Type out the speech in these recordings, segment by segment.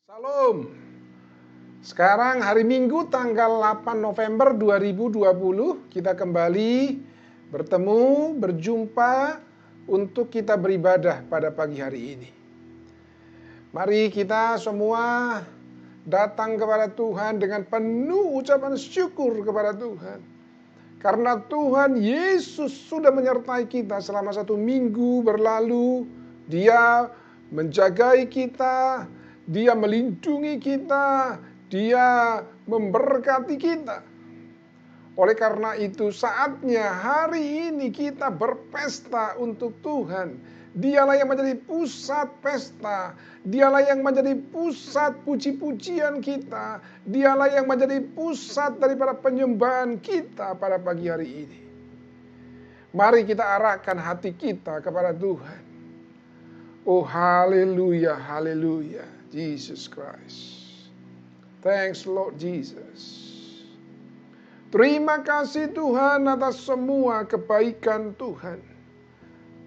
Salam. Sekarang hari Minggu tanggal 8 November 2020 kita kembali berjumpa untuk kita beribadah pada pagi hari ini. Mari kita semua datang kepada Tuhan dengan penuh ucapan syukur kepada Tuhan. Karena Tuhan Yesus sudah menyertai kita selama 1 minggu berlalu. Dia menjagai kita, Dia melindungi kita, Dia memberkati kita. Oleh karena itu saatnya hari ini kita berpesta untuk Tuhan. Dialah yang menjadi pusat pesta. Dialah yang menjadi pusat puji-pujian kita. Dialah yang menjadi pusat daripada penyembahan kita pada pagi hari ini. Mari kita arahkan hati kita kepada Tuhan. Oh haleluya, haleluya. Jesus Christ. Thanks Lord Jesus. Terima kasih Tuhan atas semua kebaikan Tuhan.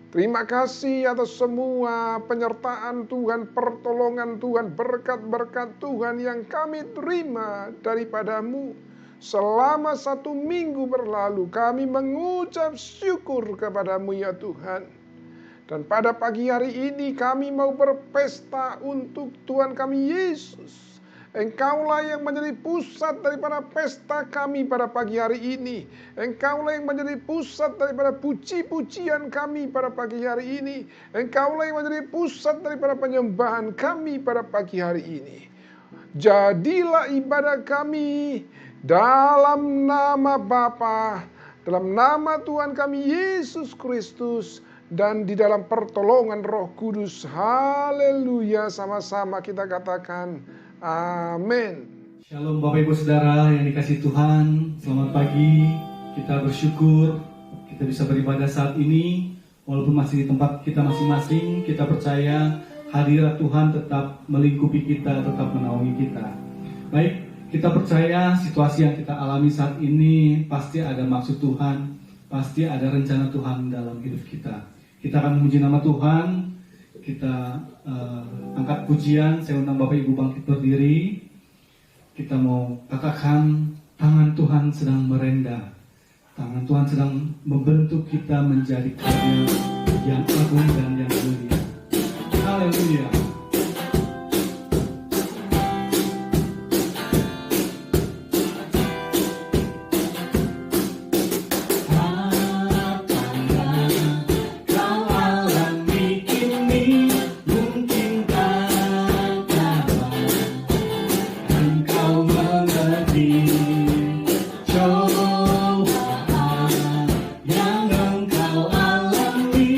Terima kasih atas semua penyertaan Tuhan, pertolongan Tuhan, berkat-berkat Tuhan yang kami terima daripadamu. Selama 1 minggu berlalu kami mengucap syukur kepadamu ya Tuhan. Dan pada pagi hari ini kami mau berpesta untuk Tuhan kami Yesus. Engkaulah yang menjadi pusat daripada pesta kami pada pagi hari ini. Engkaulah yang menjadi pusat daripada puji-pujian kami pada pagi hari ini. Engkaulah yang menjadi pusat daripada penyembahan kami pada pagi hari ini. Jadilah ibadah kami dalam nama Bapa, dalam nama Tuhan kami Yesus Kristus, dan di dalam pertolongan Roh Kudus. Haleluya, sama-sama kita katakan amin. Shalom Bapak Ibu Saudara yang dikasihi Tuhan. Selamat pagi. Kita bersyukur kita bisa beribadah saat ini. Walaupun masih di tempat kita masing-masing, kita percaya hadirat Tuhan tetap melingkupi kita, tetap menaungi kita. Baik, kita percaya situasi yang kita alami saat ini pasti ada maksud Tuhan, pasti ada rencana Tuhan dalam hidup kita. Kita akan memuji nama Tuhan. Kita angkat pujian. Saya undang Bapak Ibu bangkit berdiri. Kita mau katakan tangan Tuhan sedang merendah. Tangan Tuhan sedang membentuk kita menjadi karya yang agung dan yang mulia. Haleluya. Yang engkau alami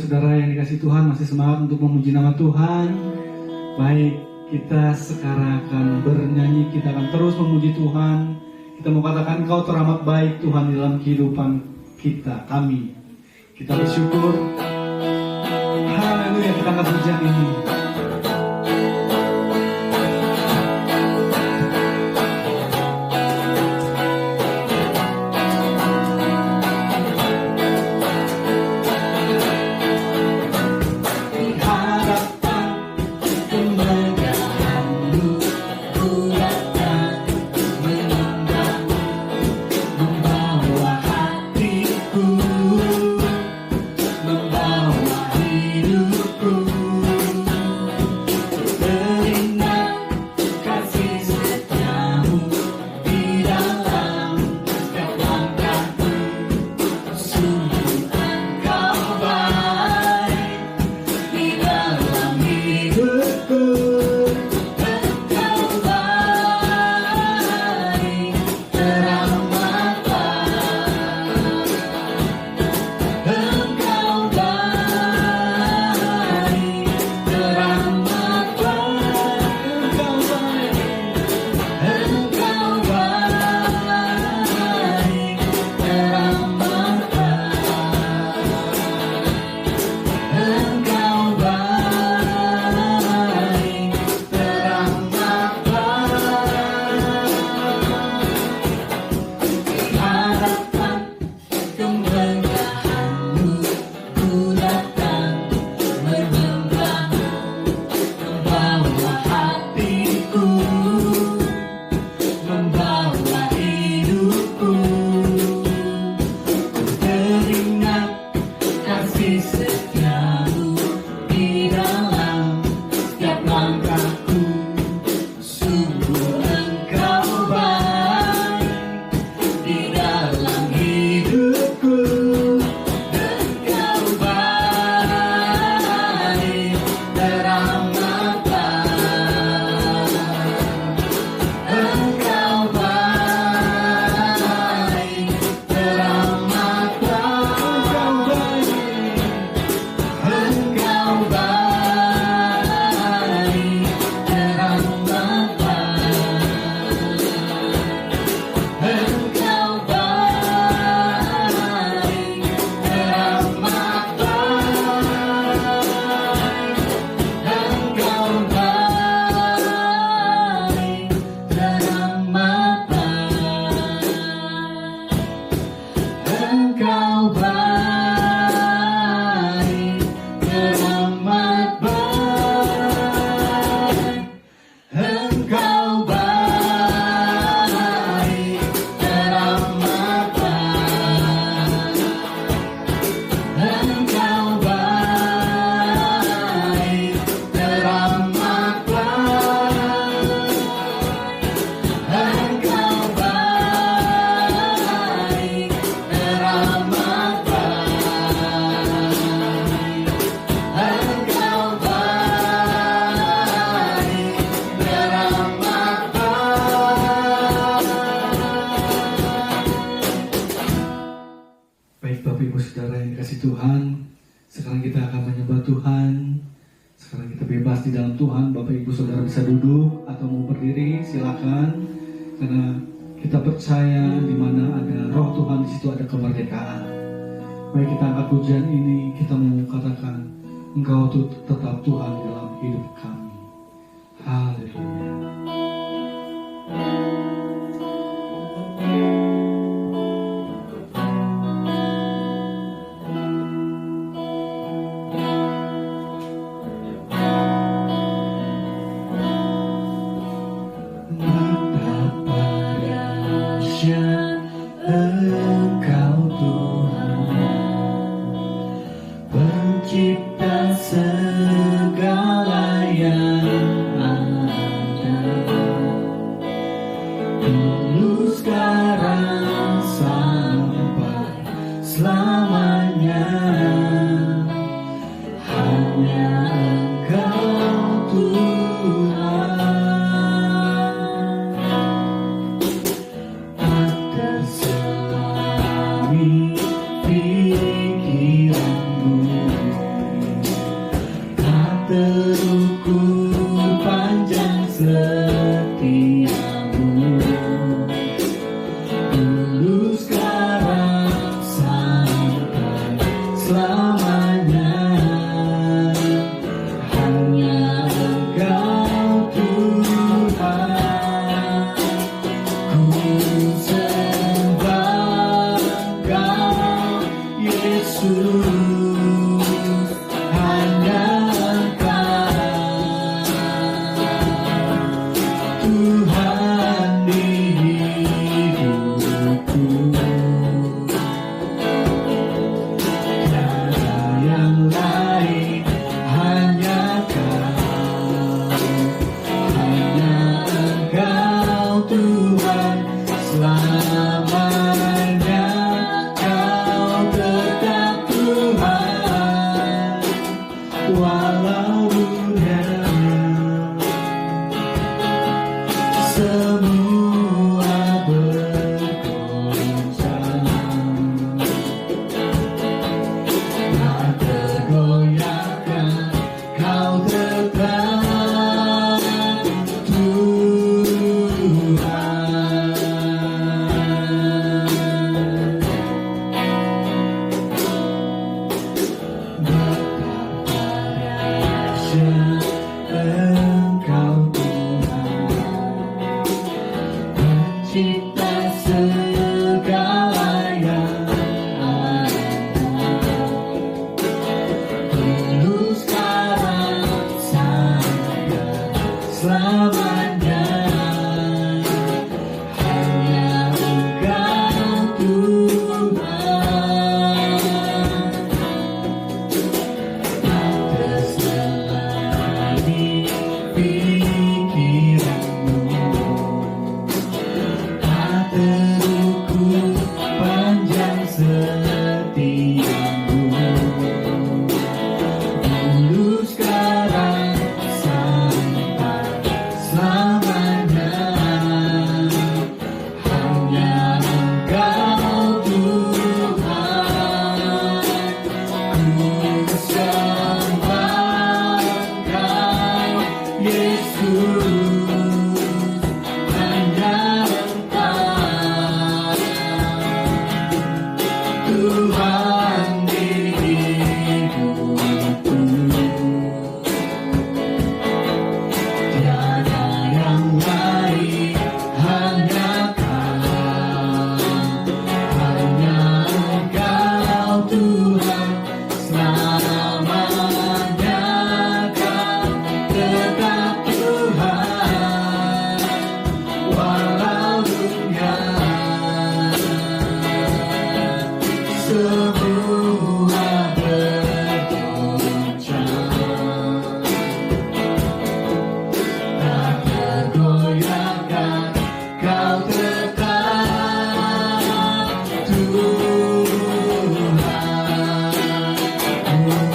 saudara yang dikasih Tuhan masih semangat untuk memuji nama Tuhan. Baik, kita sekarang akan bernyanyi, kita akan terus memuji Tuhan. Kita mau katakan Engkau teramat baik Tuhan di dalam kehidupan kita, kami. Kita bersyukur. Haleluya, kita akan pujian ini. di dalam Tuhan. Bapak Ibu Saudara bisa duduk atau mau berdiri, silakan. Karena kita percaya di mana ada Roh Tuhan, di situ ada kemerdekaan. Baik, kita angkat pujian ini, kita mau katakan, Engkau tetap Tuhan dalam hidup kami. Haleluya. Pencipta segala yang setiamu, dulu sekarang sampai selamanya. Hanya Engkau Tuhan, ku sembah Engkau Yesus, hanya Engkau Tuhan di hidupku. Tiada yang lain, hanya Kau, hanya Engkau Tuhan, selamanya Kau tetap Tuhan, walau dunia semua bergoncang, tak tergoyahkan, Kau tetap Tuhan. Betapa dahsyat Engkau Tuhan, pencipta segala yang ada, dulu sekarang sampai selamanya. Hanya Engkau Tuhan, tak terselai di pikiranmu, tak terukur panjang setiamu, dulu sekarang sampai selamanya. Hanya Engkau Tuhan, ku sembah Engkau Yesus, hanya Engkau Tuhan di hidupku. Tiada yang lain, hanya Kau, hanya Engkau Tuhan, selamanya Kau tetap Tuhan, walau dunia semua bergoncang, tak tergoyahkan, Kau tetap Tuhan.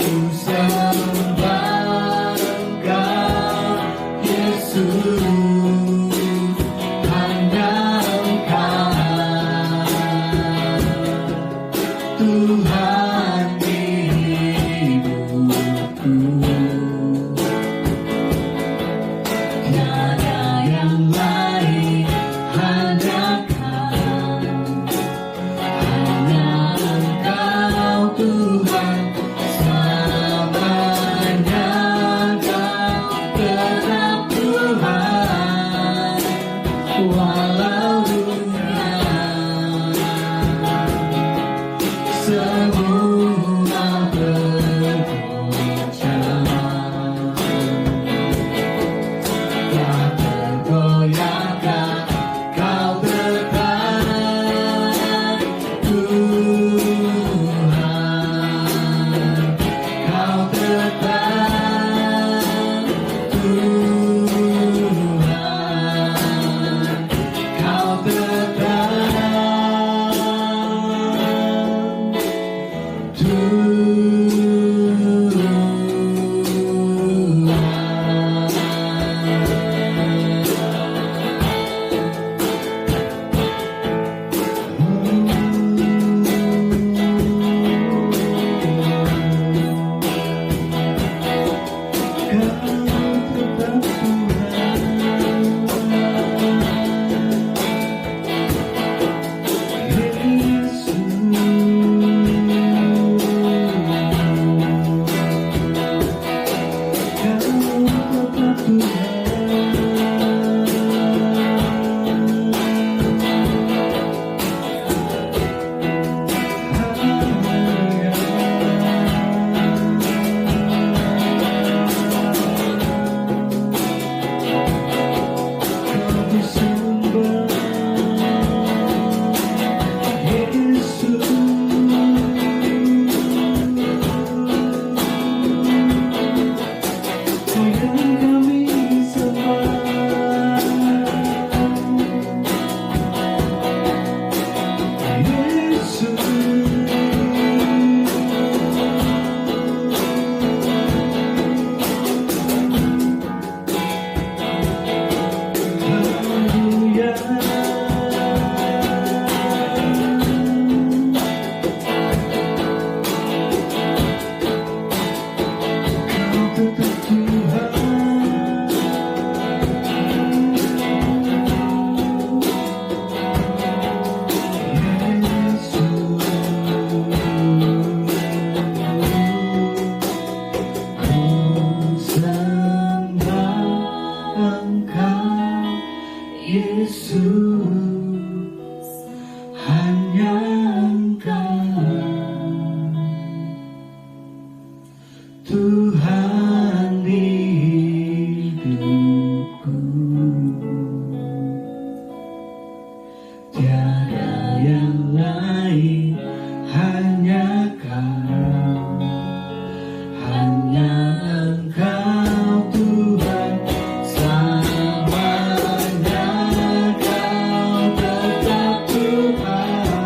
Ku sembah Engkau Yesus, hanya Engkau Tuhan di hidupku. Tiada yang lain, hanya Kau, hanya Engkau Tuhan, selamanya Kau tetap Tuhan. Yesus, hanya Engkau, Tuhan hidupku. Tiada yang lain, hanya Kau, hanya Engkau Tuhan. Selamanya Kau tetap Tuhan,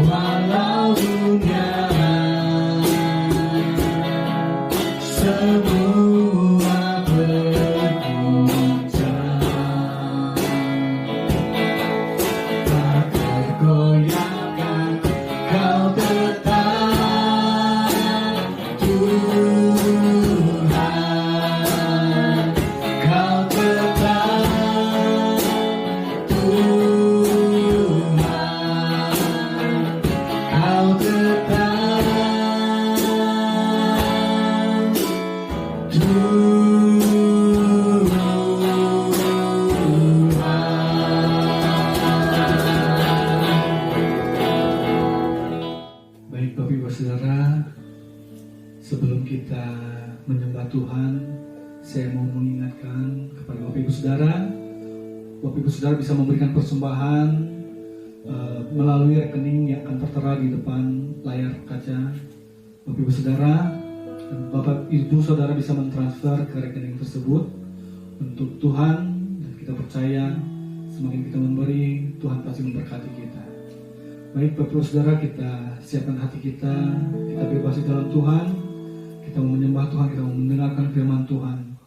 walau dunia semua berguncang, tak tergoyahkan, Kau tetap Tuhan, Kau tetap Tuhan, Kau tetap Baik Bapak Ibu Saudara, sebelum kita menyembah Tuhan, saya mau mengingatkan kepada Bapak Ibu Saudara, Bapak Ibu Saudara bisa memberikan persembahan melalui rekening yang akan tertera di depan layar kaca Bapak Ibu Saudara. Dan Bapak Ibu Saudara bisa mentransfer ke rekening tersebut untuk Tuhan, dan kita percaya semakin kita memberi, Tuhan pasti memberkati kita. Baik Bapak Ibu Saudara, kita siapkan hati kita bebas di dalam Tuhan, kita mau menyembah Tuhan, kita mau mendengarkan firman Tuhan,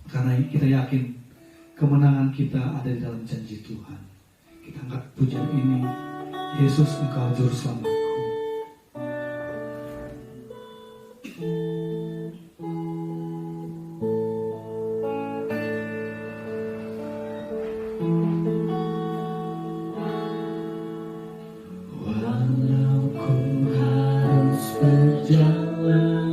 karena kita yakin kemenangan kita ada di dalam janji Tuhan. Kita angkat pujian ini, Yesus Engkau Juru Selamatku. Walau ku harus berjalan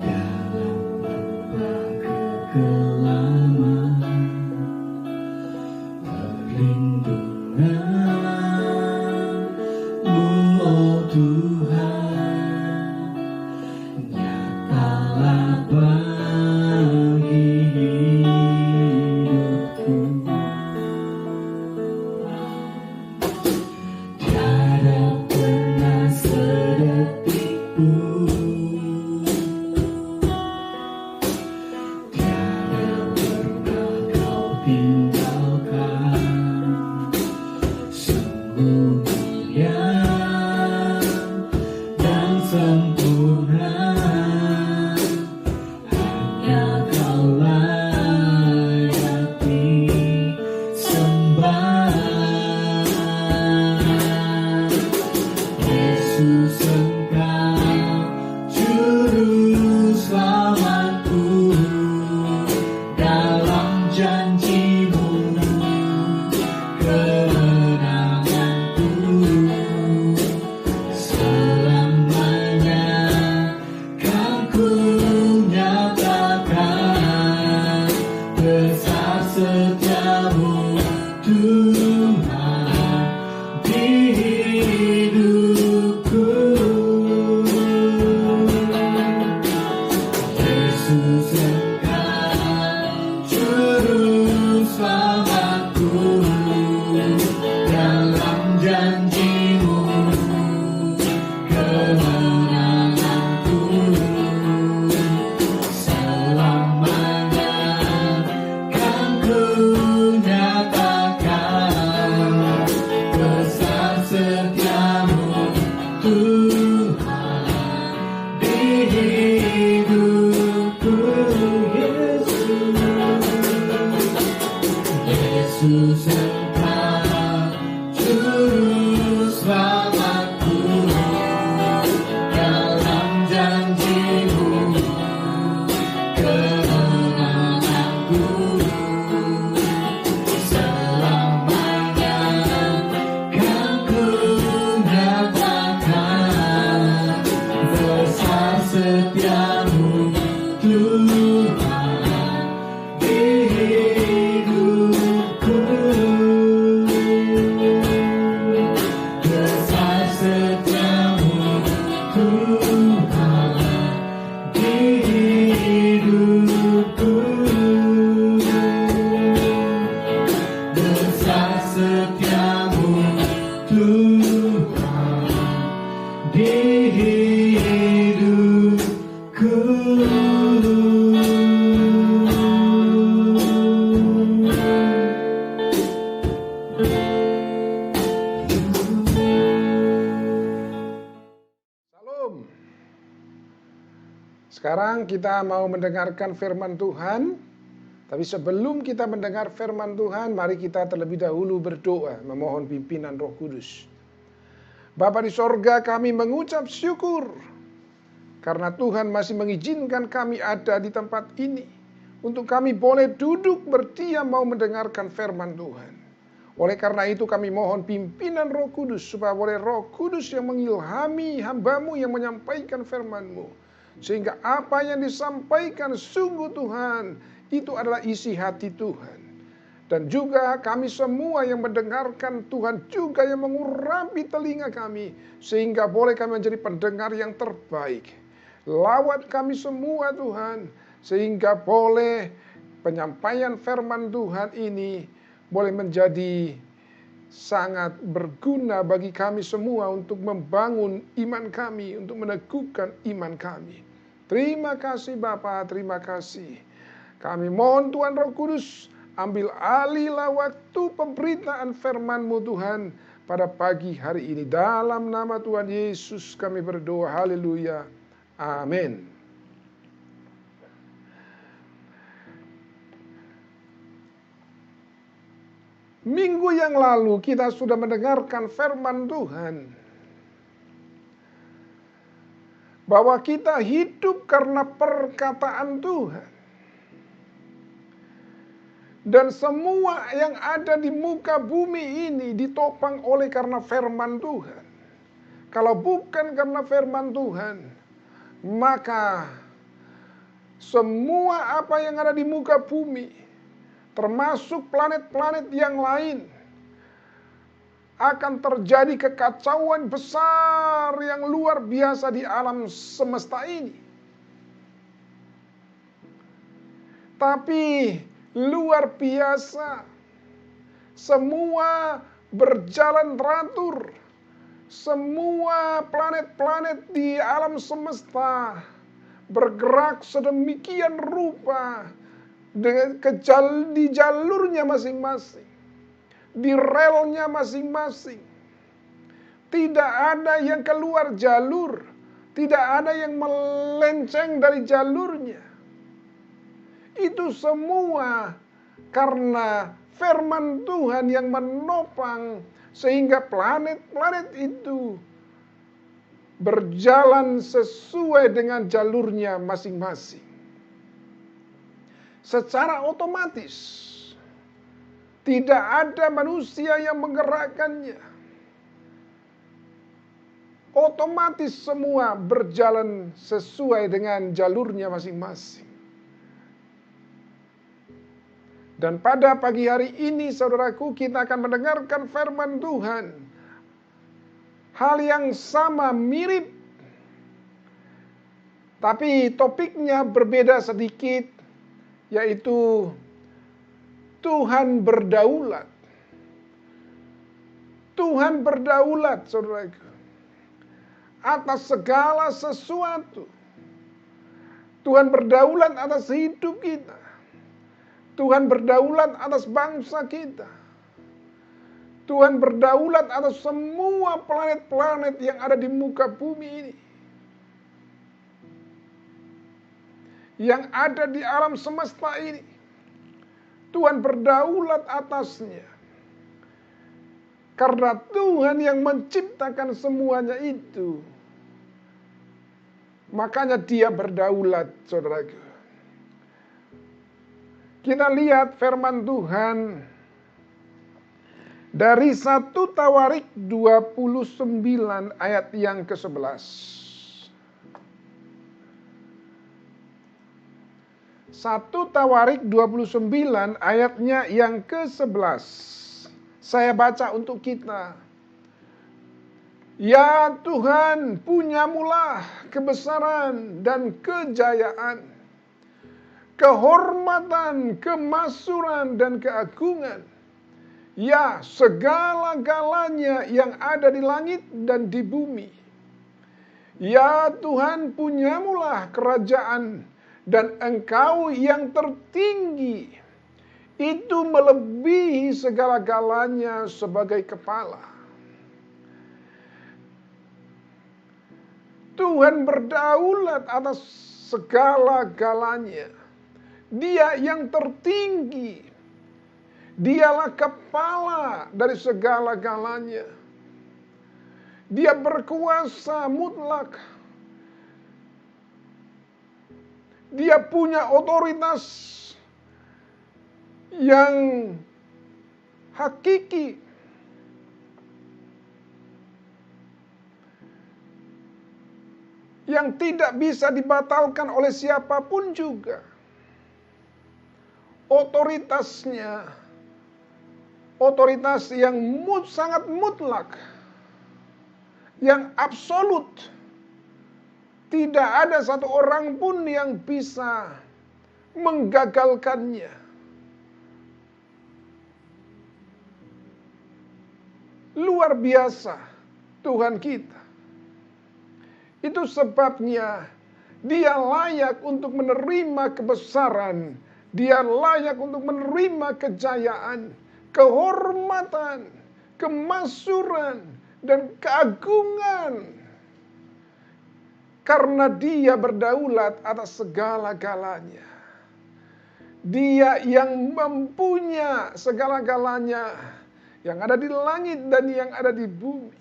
dalam berbagai kegelapan, perlindungan-Mu, oh Tuhan, nyatalah bagi hidupku. Tiada pernah sedetik pun, tiada pernah Kau tinggalkan. Sungguh mulia dan sempurna Sekarang kita mau mendengarkan firman Tuhan. Tapi sebelum kita mendengar firman Tuhan, mari kita terlebih dahulu berdoa, memohon pimpinan Roh Kudus. Bapa di sorga, kami mengucap syukur karena Tuhan masih mengizinkan kami ada di tempat ini, untuk kami boleh duduk berdiam mau mendengarkan firman Tuhan. Oleh karena itu kami mohon pimpinan Roh Kudus, supaya boleh Roh Kudus yang mengilhami hamba-Mu yang menyampaikan firman-Mu. Sehingga apa yang disampaikan sungguh Tuhan, itu adalah isi hati Tuhan. Dan juga kami semua yang mendengarkan, Tuhan juga yang mengurapi telinga kami, sehingga boleh kami menjadi pendengar yang terbaik. Lawat kami semua Tuhan, sehingga boleh penyampaian firman Tuhan ini boleh menjadi sangat berguna bagi kami semua untuk membangun iman kami, untuk meneguhkan iman kami. Terima kasih Bapa, terima kasih. Kami mohon Tuhan Roh Kudus, ambil alihlah waktu pemberitaan firman-Mu Tuhan pada pagi hari ini. Dalam nama Tuhan Yesus kami berdoa, haleluya, amin. Minggu yang lalu kita sudah mendengarkan firman Tuhan, bahwa kita hidup karena perkataan Tuhan. Dan semua yang ada di muka bumi ini ditopang oleh karena firman Tuhan. Kalau bukan karena firman Tuhan, maka semua apa yang ada di muka bumi, termasuk planet-planet yang lain, akan terjadi kekacauan besar yang luar biasa di alam semesta ini. Tapi luar biasa, semua berjalan teratur. Semua planet-planet di alam semesta bergerak sedemikian rupa di jalurnya masing-masing, di relnya masing-masing. Tidak ada yang keluar jalur, tidak ada yang melenceng dari jalurnya. Itu semua karena firman Tuhan yang menopang, sehingga planet-planet itu berjalan sesuai dengan jalurnya masing-masing. Secara otomatis, tidak ada manusia yang menggerakkannya. Otomatis semua berjalan sesuai dengan jalurnya masing-masing. Dan pada pagi hari ini, saudaraku, kita akan mendengarkan firman Tuhan. Hal yang sama, mirip. Tapi topiknya berbeda sedikit, yaitu Tuhan berdaulat. Tuhan berdaulat, saudaraku, atas segala sesuatu. Tuhan berdaulat atas hidup kita. Tuhan berdaulat atas bangsa kita. Tuhan berdaulat atas semua planet-planet yang ada di muka bumi ini. Yang ada di alam semesta ini. Tuhan berdaulat atasnya. Karena Tuhan yang menciptakan semuanya itu. Makanya Dia berdaulat, saudaraku. Kita lihat firman Tuhan dari 1 Tawarik 29 ayat yang ke-11. 1 Tawarik 29 ayatnya yang ke-11. Saya baca untuk kita. Ya Tuhan, punyamulah kebesaran dan kejayaan, kehormatan, kemasyhuran, dan keagungan. Ya, segala-galanya yang ada di langit dan di bumi. Ya Tuhan, punyamulah kerajaan, dan Engkau yang tertinggi. Itu melebihi segala-galanya sebagai kepala. Tuhan berdaulat atas segala-galanya. Dia yang tertinggi. Dialah kepala dari segala-galanya. Dia berkuasa mutlak. Dia punya otoritas yang hakiki. Yang tidak bisa dibatalkan oleh siapapun juga. Otoritasnya, otoritas yang sangat mutlak, yang absolut. Tidak ada satu orang pun yang bisa menggagalkannya. Luar biasa Tuhan kita. Itu sebabnya Dia layak untuk menerima kebesaran. Dia layak untuk menerima kejayaan, kehormatan, kemasyuran, dan keagungan. Karena Dia berdaulat atas segala-galanya. Dia yang mempunyai segala-galanya, yang ada di langit dan yang ada di bumi.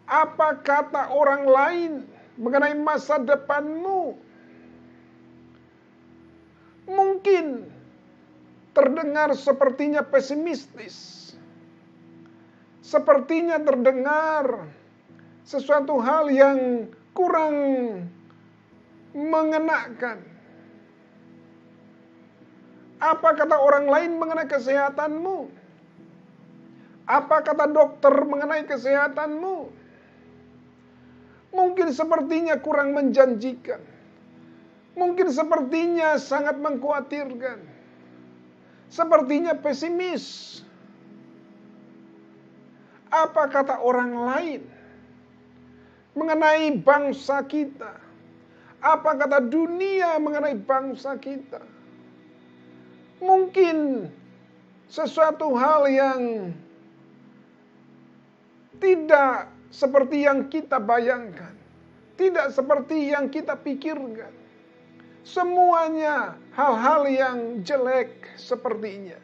Apa kata orang lain mengenai masa depanmu? Mungkin terdengar sepertinya pesimistis. Sepertinya terdengar sesuatu hal yang kurang mengenakan. Apa kata orang lain mengenai kesehatanmu? Apa kata dokter mengenai kesehatanmu? Mungkin sepertinya kurang menjanjikan. Mungkin sepertinya sangat mengkhawatirkan. Sepertinya pesimis. Apa kata orang lain mengenai bangsa kita? Apa kata dunia mengenai bangsa kita? Mungkin sesuatu hal yang tidak seperti yang kita bayangkan, tidak seperti yang kita pikirkan. Semuanya hal-hal yang jelek sepertinya.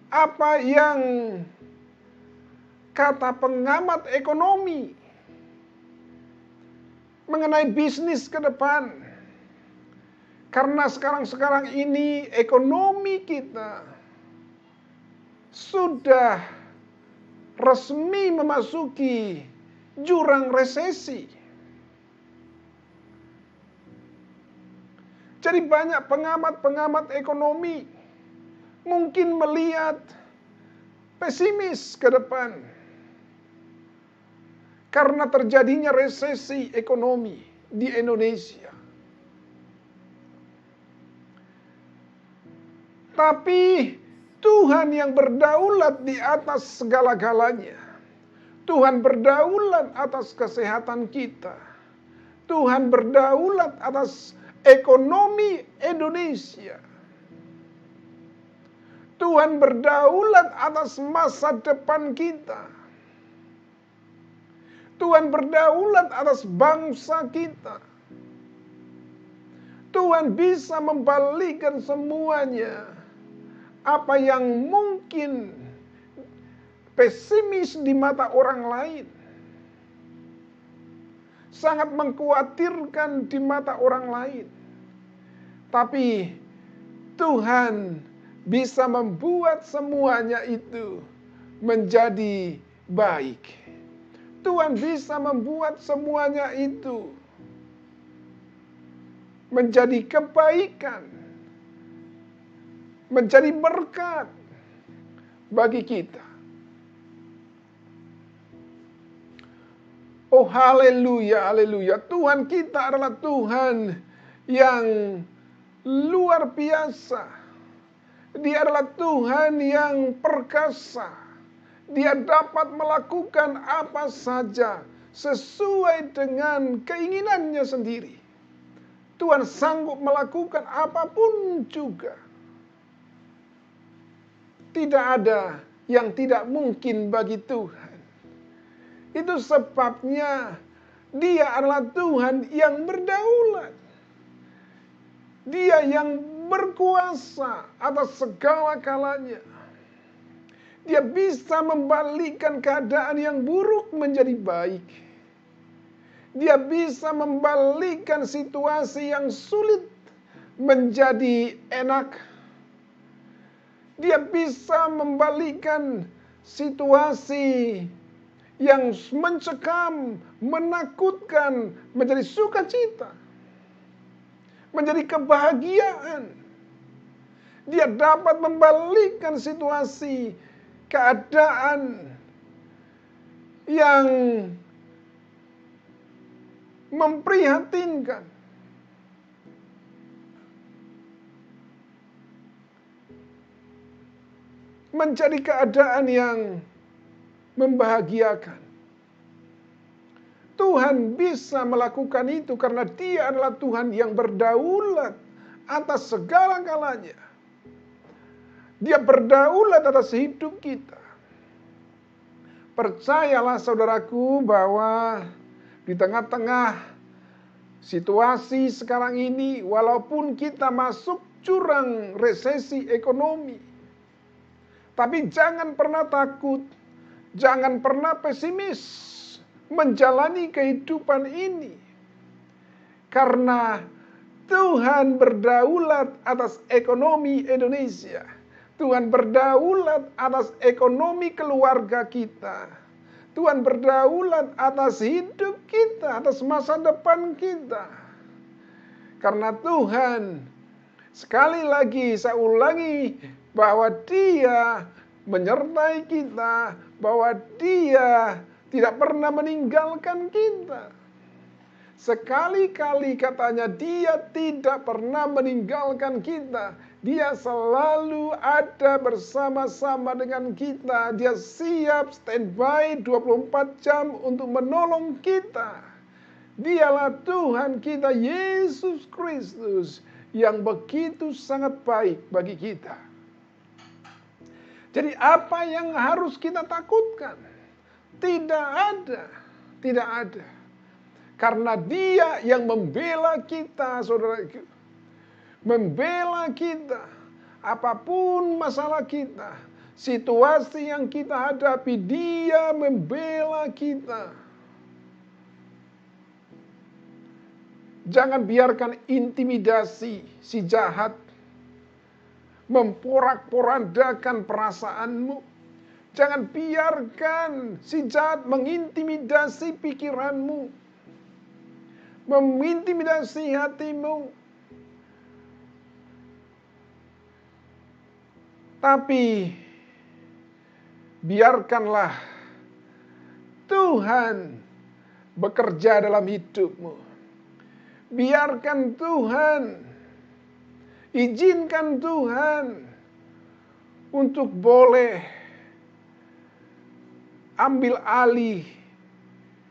Apa yang kata pengamat ekonomi mengenai bisnis ke depan? Karena sekarang ini ekonomi kita sudah resmi memasuki jurang resesi. Jadi banyak pengamat ekonomi mungkin melihat pesimis ke depan. Karena terjadinya resesi ekonomi di Indonesia. Tapi Tuhan yang berdaulat di atas segala-galanya. Tuhan berdaulat atas kesehatan kita. Tuhan berdaulat atas ekonomi Indonesia. Tuhan berdaulat atas masa depan kita. Tuhan berdaulat atas bangsa kita. Tuhan bisa membalikkan semuanya. Apa yang mungkin pesimis di mata orang lain, sangat mengkhawatirkan di mata orang lain. Tapi Tuhan bisa membuat semuanya itu menjadi baik. Tuhan bisa membuat semuanya itu menjadi kebaikan. Menjadi berkat bagi kita. Oh haleluya, haleluya. Tuhan kita adalah Tuhan yang luar biasa. Dia adalah Tuhan yang perkasa. Dia dapat melakukan apa saja sesuai dengan keinginannya sendiri. Tuhan sanggup melakukan apapun juga. Tidak ada yang tidak mungkin bagi Tuhan. Itu sebabnya Dia adalah Tuhan yang berdaulat. Dia yang berkuasa atas segala kalanya. Dia bisa membalikkan keadaan yang buruk menjadi baik. Dia bisa membalikkan situasi yang sulit menjadi enak. Dia bisa membalikkan situasi yang mencekam, menakutkan menjadi sukacita, menjadi kebahagiaan. Dia dapat membalikkan situasi, keadaan yang memprihatinkan menjadi keadaan yang membahagiakan. Tuhan bisa melakukan itu karena Dia adalah Tuhan yang berdaulat atas segala galanya. Dia berdaulat atas hidup kita. Percayalah saudaraku bahwa di tengah-tengah situasi sekarang ini, walaupun kita masuk jurang resesi ekonomi, tapi jangan pernah takut, jangan pernah pesimis menjalani kehidupan ini. Karena Tuhan berdaulat atas ekonomi Indonesia. Tuhan berdaulat atas ekonomi keluarga kita. Tuhan berdaulat atas hidup kita, atas masa depan kita. Karena Tuhan, sekali lagi saya ulangi, bahwa Dia menyertai kita, bahwa Dia tidak pernah meninggalkan kita. Sekali-kali katanya Dia tidak pernah meninggalkan kita. Dia selalu ada bersama-sama dengan kita. Dia siap standby 24 jam untuk menolong kita. Dialah Tuhan kita Yesus Kristus yang begitu sangat baik bagi kita. Jadi apa yang harus kita takutkan? Tidak ada. Tidak ada. Karena Dia yang membela kita, saudara. Membela kita. Apapun masalah kita. Situasi yang kita hadapi, Dia membela kita. Jangan biarkan intimidasi si jahat memporak-porandakan perasaanmu. Jangan biarkan si jahat mengintimidasi pikiranmu, mengintimidasi hatimu. Tapi biarkanlah Tuhan bekerja dalam hidupmu. Biarkan Tuhan, izinkan Tuhan untuk boleh ambil alih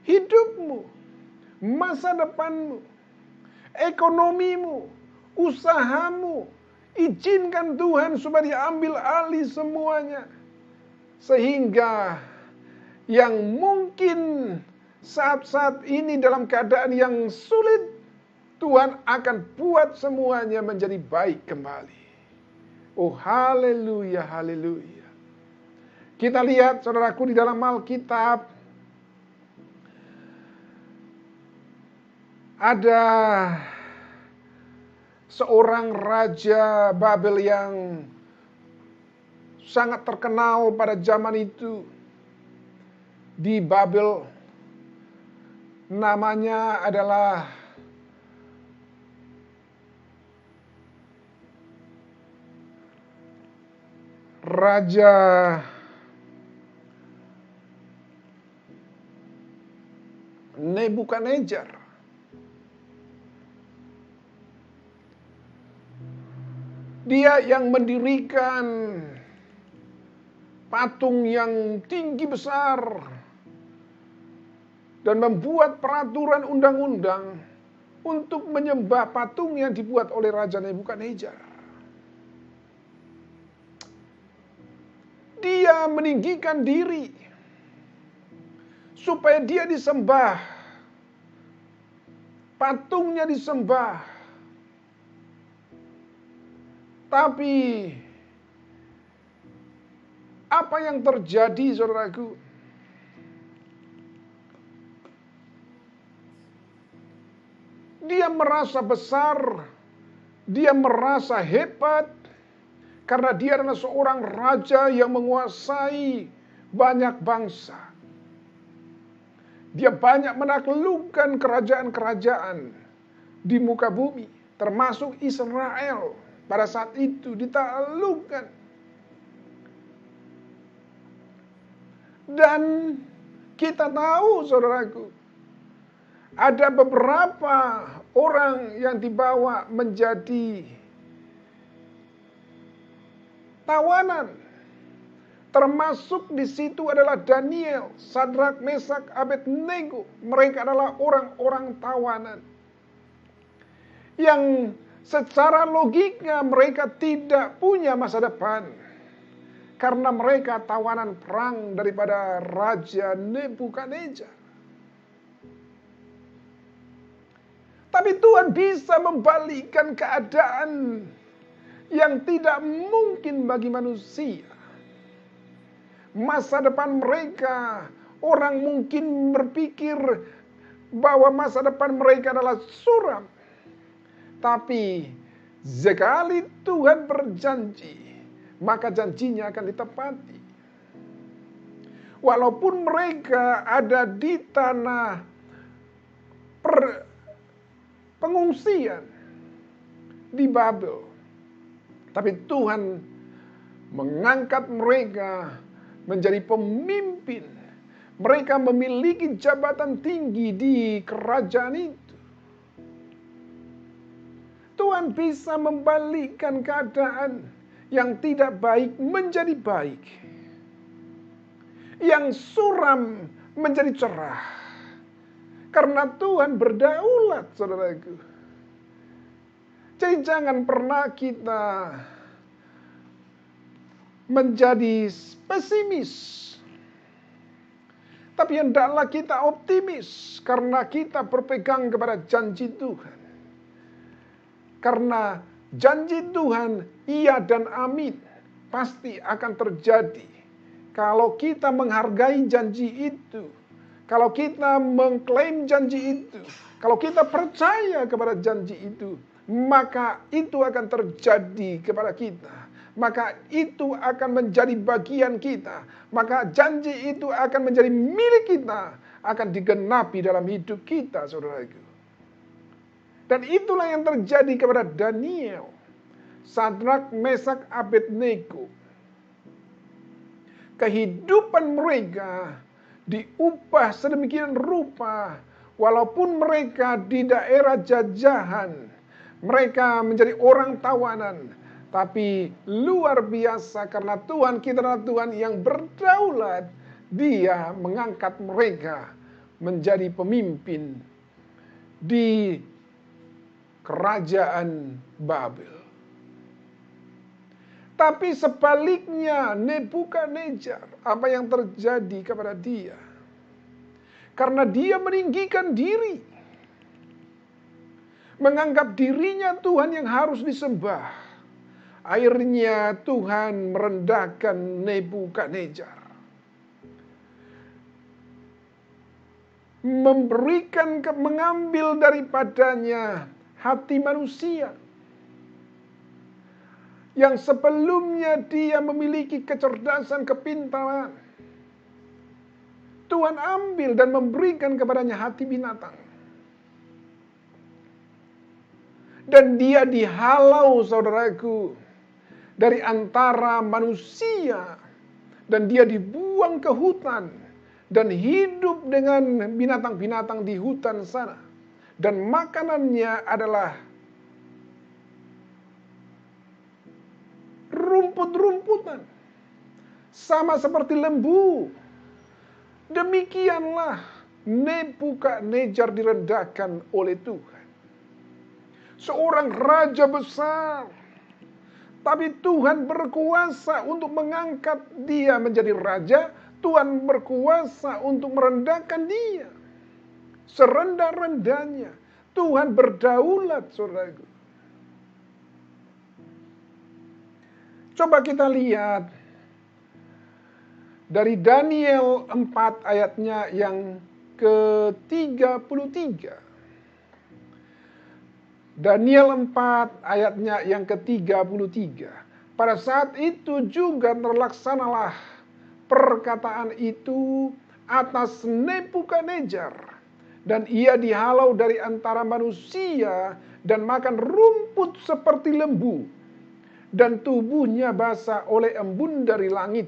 hidupmu, masa depanmu, ekonomimu, usahamu. Izinkan Tuhan supaya diambil alih semuanya. Sehingga yang mungkin saat-saat ini dalam keadaan yang sulit, Tuhan akan buat semuanya menjadi baik kembali. Oh haleluya, haleluya. Kita lihat saudaraku di dalam Alkitab. Ada seorang raja Babel yang sangat terkenal pada zaman itu. Di Babel, namanya adalah Raja Nebukadnezar. Dia yang mendirikan patung yang tinggi besar dan membuat peraturan undang-undang untuk menyembah patung yang dibuat oleh Raja Nebukadnezar. Dia meninggikan diri supaya dia disembah, patungnya disembah. Tapi apa yang terjadi, saudaraku? Dia merasa besar, dia merasa hebat, karena dia adalah seorang raja yang menguasai banyak bangsa. Dia banyak menaklukkan kerajaan-kerajaan di muka bumi, termasuk Israel pada saat itu ditaklukkan. Dan kita tahu, saudaraku, ada beberapa orang yang dibawa menjadi tawanan. Termasuk di situ adalah Daniel, Sadrak, Mesak, Abednego. Mereka adalah orang-orang tawanan yang secara logika mereka tidak punya masa depan, karena mereka tawanan perang daripada Raja Nebukadnezar. Tapi Tuhan bisa membalikkan keadaan yang tidak mungkin bagi manusia. Masa depan mereka, orang mungkin berpikir bahwa masa depan mereka adalah suram. Tapi sekali Tuhan berjanji, maka janjinya akan ditepati. Walaupun mereka ada di tanah pengungsian di Babel, tapi Tuhan mengangkat mereka menjadi pemimpin. Mereka memiliki jabatan tinggi di kerajaan itu. Tuhan bisa membalikkan keadaan yang tidak baik menjadi baik, yang suram menjadi cerah. Karena Tuhan berdaulat, saudaraku. Jadi jangan pernah kita menjadi pesimis. Tapi hendaklah kita optimis, karena kita berpegang kepada janji Tuhan. Karena janji Tuhan, iya dan amin, pasti akan terjadi. Kalau kita menghargai janji itu, kalau kita mengklaim janji itu, kalau kita percaya kepada janji itu, maka itu akan terjadi kepada kita. Maka itu akan menjadi bagian kita. Maka janji itu akan menjadi milik kita, akan digenapi dalam hidup kita, saudaraku. Dan itulah yang terjadi kepada Daniel, Sadrak, Mesak, Abednego. Kehidupan mereka diubah sedemikian rupa, walaupun mereka di daerah jajahan, mereka menjadi orang tawanan, tapi luar biasa karena Tuhan kita adalah Tuhan yang berdaulat. Dia mengangkat mereka menjadi pemimpin di kerajaan Babel. Tapi sebaliknya Nebukadnezar, apa yang terjadi kepada dia? Karena dia meninggikan diri, menganggap dirinya Tuhan yang harus disembah. Akhirnya Tuhan merendahkan Nebukadnezar, mengambil daripadanya hati manusia yang sebelumnya dia memiliki kecerdasan, kepintaran. Tuhan ambil dan memberikan kepadanya hati binatang. Dan dia dihalau, saudaraku, dari antara manusia. Dan dia dibuang ke hutan. Dan hidup dengan binatang-binatang di hutan sana. Dan makanannya adalah rumput-rumputan. Sama seperti lembu. Demikianlah Nebukadnezar direndahkan oleh Tuhan. Seorang raja besar. Tapi Tuhan berkuasa untuk mengangkat dia menjadi raja. Tuhan berkuasa untuk merendahkan dia. Serendah-rendahnya. Tuhan berdaulat, saudaraku. Coba kita lihat dari Daniel 4 ayatnya yang ke-33. Daniel 4 ayatnya yang ke-33. Pada saat itu juga terlaksanalah perkataan itu atas Nebukadnezar, dan ia dihalau dari antara manusia dan makan rumput seperti lembu, dan tubuhnya basah oleh embun dari langit,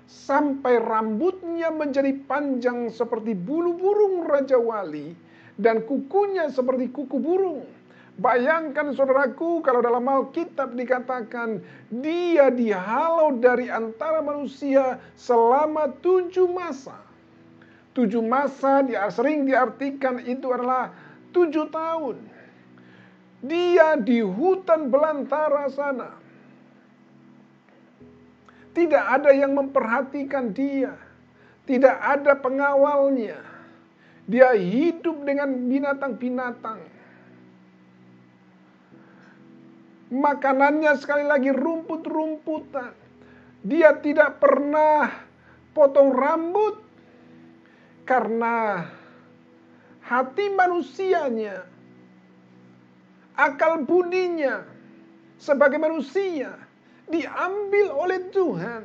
sampai rambutnya menjadi panjang seperti bulu burung Raja Wali, dan kukunya seperti kuku burung. Bayangkan saudaraku, kalau dalam Alkitab dikatakan dia dihalau dari antara manusia selama 7 masa. 7 masa sering diartikan itu adalah 7 tahun. Dia di hutan belantara sana. Tidak ada yang memperhatikan dia. Tidak ada pengawalnya. Dia hidup dengan binatang-binatang. Makanannya sekali lagi rumput-rumputan. Dia tidak pernah potong rambut karena hati manusianya, akal budinya sebagai manusia diambil oleh Tuhan.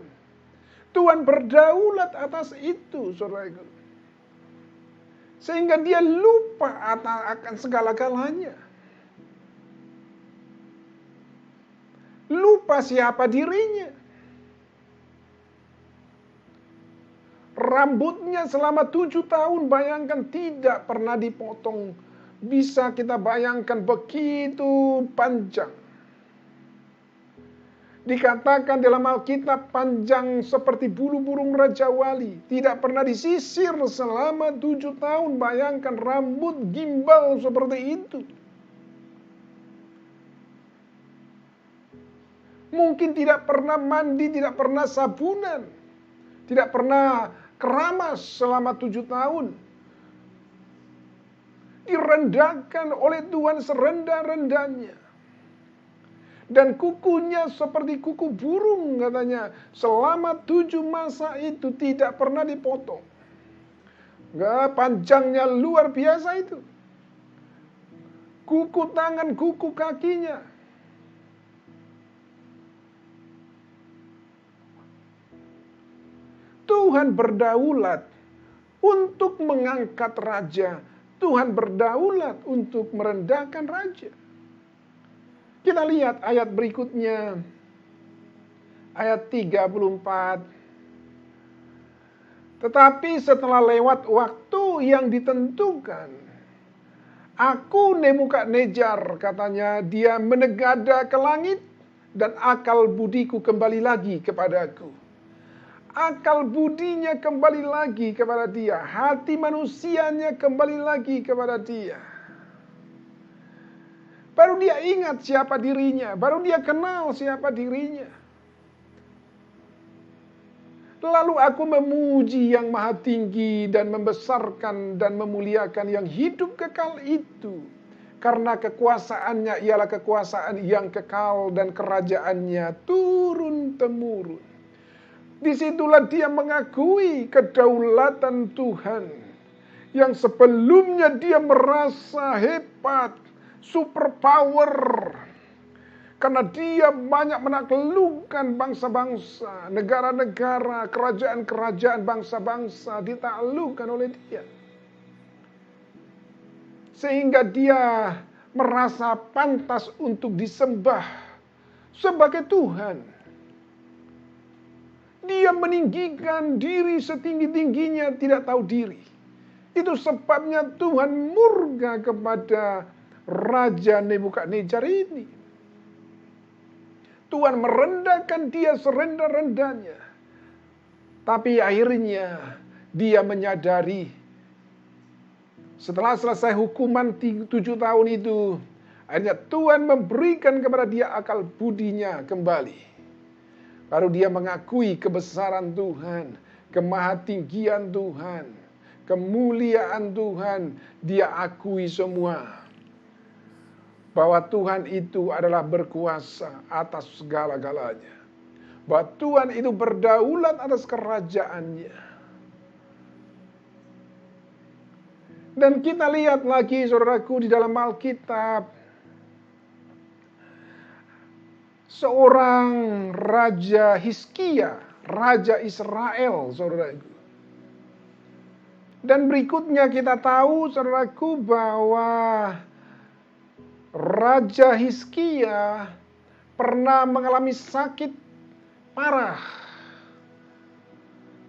Tuhan berdaulat atas itu, saudaraku. Sehingga dia lupa akan segala-galanya. Lupa siapa dirinya. Rambutnya selama 7 tahun, bayangkan, tidak pernah dipotong. Bisa kita bayangkan begitu panjang. Dikatakan dalam Alkitab panjang seperti bulu burung Raja Wali. Tidak pernah disisir selama 7 tahun. Bayangkan rambut gimbal seperti itu. Mungkin tidak pernah mandi, tidak pernah sabunan, tidak pernah keramas selama 7 tahun. Direndahkan oleh Tuhan serendah-rendahnya. Dan kukunya seperti kuku burung, katanya. Selama 7 masa itu tidak pernah dipotong. Panjangnya luar biasa itu. Kuku tangan, kuku kakinya. Tuhan berdaulat untuk mengangkat raja. Tuhan berdaulat untuk merendahkan raja. Kita lihat ayat berikutnya. Ayat 34. Tetapi setelah lewat waktu yang ditentukan, aku Nebukadnezar, katanya, dia menegada ke langit, dan akal budiku kembali lagi kepadaku. Akal budinya kembali lagi kepada dia. Hati manusianya kembali lagi kepada dia. Baru dia ingat siapa dirinya. Baru dia kenal siapa dirinya. Lalu aku memuji yang maha tinggi dan membesarkan dan memuliakan yang hidup kekal itu. Karena kekuasaannya ialah kekuasaan yang kekal dan kerajaannya turun-temurun. Disitulah dia mengakui kedaulatan Tuhan. Yang sebelumnya dia merasa hebat, superpower. Karena dia banyak menaklukkan bangsa-bangsa, negara-negara, kerajaan-kerajaan bangsa-bangsa ditaklukkan oleh dia. Sehingga dia merasa pantas untuk disembah sebagai Tuhan. Dia meninggikan diri setinggi-tingginya, tidak tahu diri. Itu sebabnya Tuhan murka kepada Raja Nebukadnezar ini. Tuhan merendahkan dia serendah-rendahnya. Tapi akhirnya dia menyadari, setelah selesai hukuman 7 tahun itu, akhirnya Tuhan memberikan kepada dia akal budinya kembali. Baru dia mengakui kebesaran Tuhan, kemahatinggian Tuhan, kemuliaan Tuhan, dia akui semua. Bahwa Tuhan itu adalah berkuasa atas segala-galanya. Bahwa Tuhan itu berdaulat atas kerajaannya. Dan kita lihat lagi, saudaraku, di dalam Alkitab, seorang Raja Hizkia, Raja Israel, saudaraku. Dan berikutnya kita tahu, saudaraku, bahwa Raja Hizkia pernah mengalami sakit parah.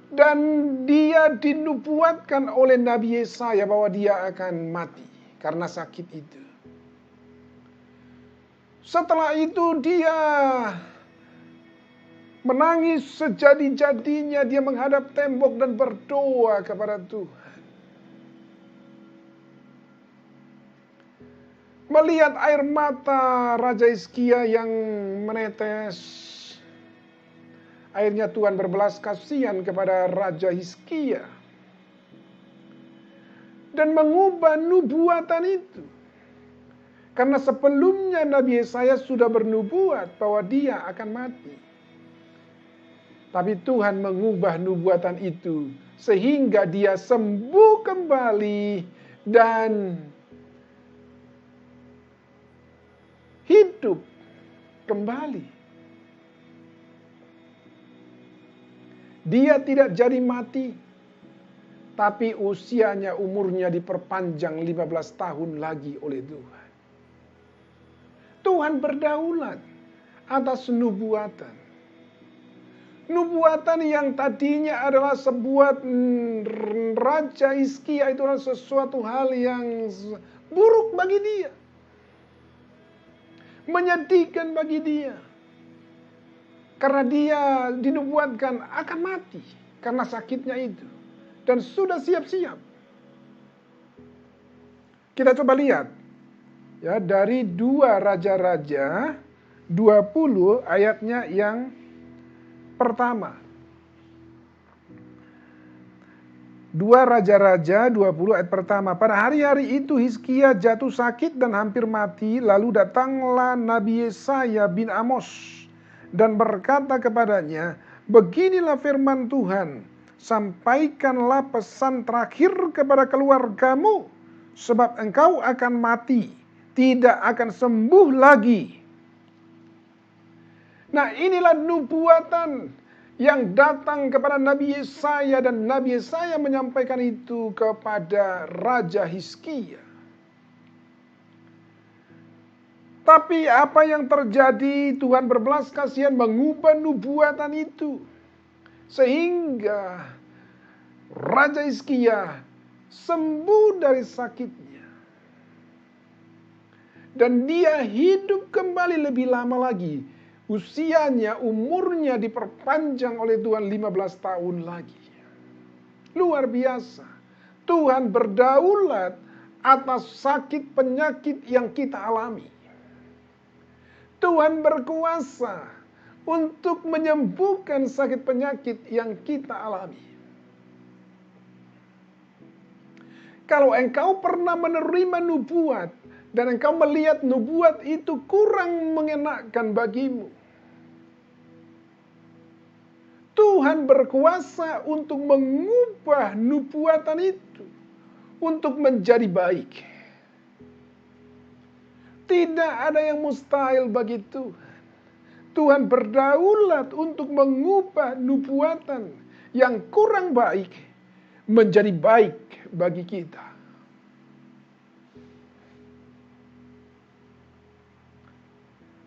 Dan dia dinubuatkan oleh Nabi Yesaya bahwa dia akan mati karena sakit itu. Setelah itu dia menangis sejadi-jadinya, dia menghadap tembok dan berdoa kepada Tuhan. Melihat air mata Raja Hizkia yang menetes, akhirnya Tuhan berbelas kasihan kepada Raja Hizkia dan mengubah nubuatan itu. Karena sebelumnya Nabi Yesaya sudah bernubuat bahwa dia akan mati. Tapi Tuhan mengubah nubuatan itu sehingga dia sembuh kembali dan hidup kembali. Dia tidak jadi mati, tapi usianya, umurnya diperpanjang 15 tahun lagi oleh Tuhan. Tuhan berdaulat atas nubuatan. Nubuatan yang tadinya adalah sebuah Raja Hizkia itu adalah sesuatu hal yang buruk bagi dia. Menyedihkan bagi dia. Karena dia dinubuatkan akan mati karena sakitnya itu. Dan sudah siap-siap. Kita coba lihat. Ya, dari 2 Raja-Raja 20 ayatnya yang pertama. 2 Raja-Raja 20 ayat pertama. Pada hari-hari itu Hizkia jatuh sakit dan hampir mati. Lalu datanglah Nabi Yesaya bin Amos dan berkata kepadanya, beginilah firman Tuhan, sampaikanlah pesan terakhir kepada keluargamu, sebab engkau akan mati, tidak akan sembuh lagi. Nah, inilah nubuatan yang datang kepada Nabi Yesaya, dan Nabi Yesaya menyampaikan itu kepada Raja Hizkia. Tapi apa yang terjadi, Tuhan berbelas kasihan mengubah nubuatan itu. Sehingga Raja Hizkia sembuh dari sakitnya. Dan dia hidup kembali lebih lama lagi. Usianya, umurnya diperpanjang oleh Tuhan 15 tahun lagi. Luar biasa. Tuhan berdaulat atas sakit penyakit yang kita alami. Tuhan berkuasa untuk menyembuhkan sakit penyakit yang kita alami. Kalau engkau pernah menerima nubuat dan engkau melihat nubuat itu kurang mengenakan bagimu, Tuhan berkuasa untuk mengubah nubuatan itu untuk menjadi baik. Tidak ada yang mustahil bagi Tuhan. Tuhan berdaulat untuk mengubah nubuatan yang kurang baik menjadi baik bagi kita.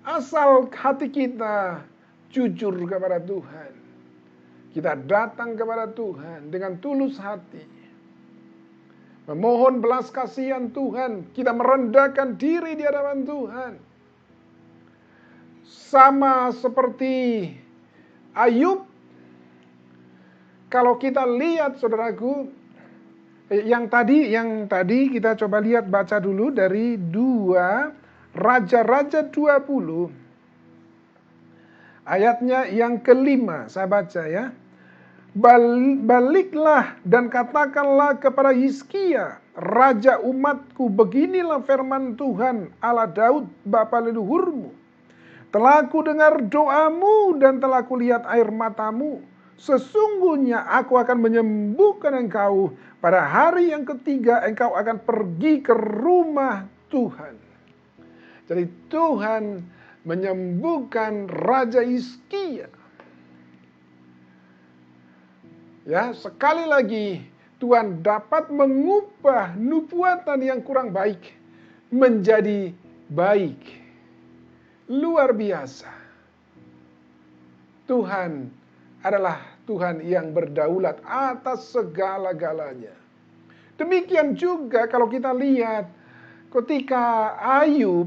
Asal hati kita jujur kepada Tuhan. Kita datang kepada Tuhan dengan tulus hati. Memohon belas kasihan Tuhan, kita merendahkan diri di hadapan Tuhan. Sama seperti Ayub, kalau kita lihat saudaraku, yang tadi kita coba lihat, baca dulu dari 2 Raja-Raja 20. Ayatnya yang kelima, saya baca ya. Baliklah dan katakanlah kepada Hizkia, raja umatku, beginilah firman Tuhan Allah Daud, bapa leluhurmu. Telah ku dengar doamu dan telah ku lihat air matamu. Sesungguhnya aku akan menyembuhkan engkau. Pada hari yang ketiga engkau akan pergi ke rumah Tuhan. Jadi Tuhan menyembuhkan Raja Hizkia. Ya, sekali lagi Tuhan dapat mengubah nubuatan yang kurang baik menjadi baik. Luar biasa. Tuhan adalah Tuhan yang berdaulat atas segala-galanya. Demikian juga kalau kita lihat ketika Ayub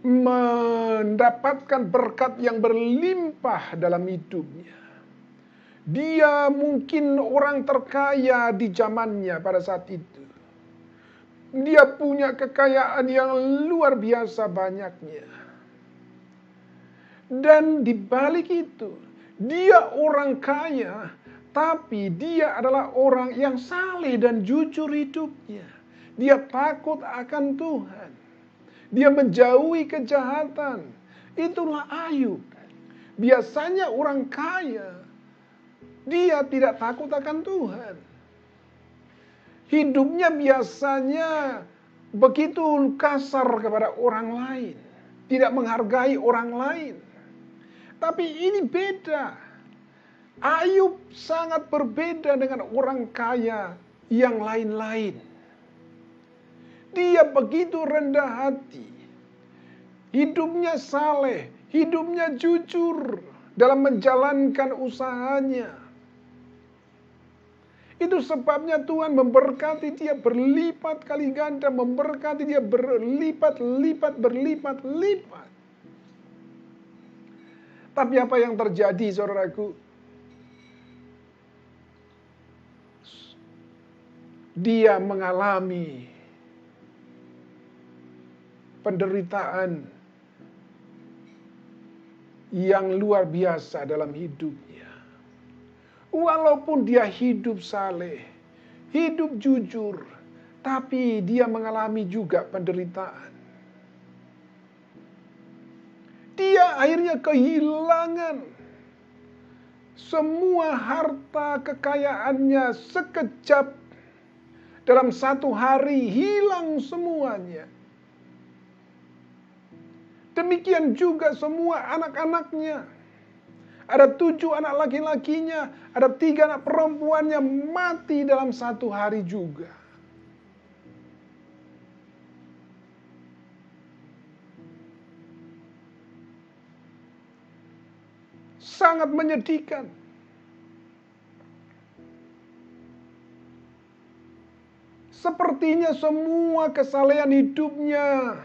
mendapatkan berkat yang berlimpah dalam hidupnya. Dia mungkin orang terkaya di zamannya pada saat itu. Dia punya kekayaan yang luar biasa banyaknya. Dan di balik itu, dia orang kaya, tapi dia adalah orang yang saleh dan jujur hidupnya. Dia takut akan Tuhan. Dia menjauhi kejahatan. Itulah Ayub. Biasanya orang kaya, dia tidak takut akan Tuhan. Hidupnya biasanya begitu kasar kepada orang lain. Tidak menghargai orang lain. Tapi ini beda. Ayub sangat berbeda dengan orang kaya yang lain-lain. Dia begitu rendah hati. Hidupnya saleh, hidupnya jujur dalam menjalankan usahanya. Itu sebabnya Tuhan memberkati dia berlipat kali ganda, memberkati dia berlipat-lipat. Tapi apa yang terjadi, saudaraku? Dia mengalami penderitaan yang luar biasa dalam hidupnya. Walaupun dia hidup saleh, hidup jujur, tapi dia mengalami juga penderitaan. Dia akhirnya kehilangan semua harta kekayaannya sekejap. Dalam satu hari hilang semuanya. Demikian juga semua anak-anaknya. Ada 7 anak laki-lakinya, ada 3 anak perempuannya mati dalam satu hari juga. Sangat menyedihkan. Sepertinya semua kesalehan hidupnya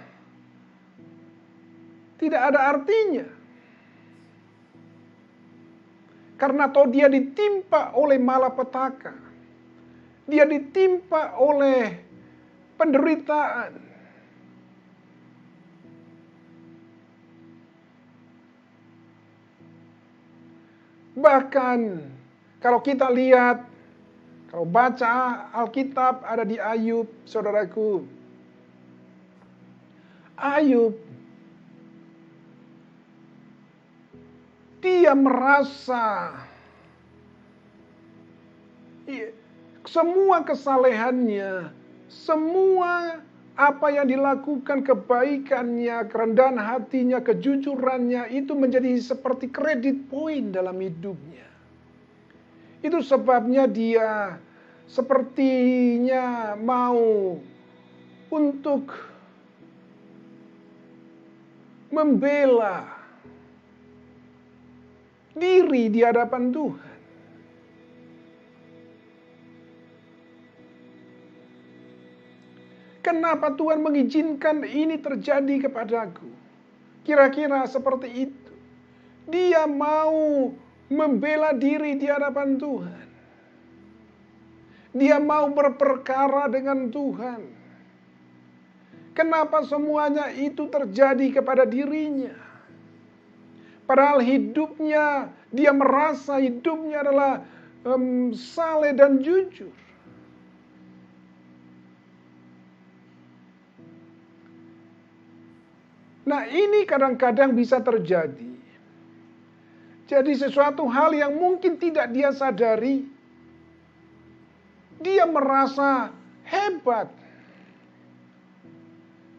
tidak ada artinya. Karena toh dia ditimpa oleh malapetaka. Dia ditimpa oleh penderitaan. Bahkan kalau kita lihat, kalau baca Alkitab ada di Ayub, saudaraku. Ayub dia merasa semua kesalehannya, semua apa yang dilakukan, kebaikannya, kerendahan hatinya, kejujurannya, itu menjadi seperti kredit poin dalam hidupnya. Itu sebabnya dia sepertinya mau untuk membela diri di hadapan Tuhan. Kenapa Tuhan mengizinkan ini terjadi kepadaku? Kira-kira seperti itu. Dia mau membela diri di hadapan Tuhan. Dia mau berperkara dengan Tuhan. Kenapa semuanya itu terjadi kepada dirinya? Padahal hidupnya, dia merasa hidupnya adalah saleh dan jujur. Nah, ini kadang-kadang bisa terjadi. Jadi sesuatu hal yang mungkin tidak dia sadari, dia merasa hebat.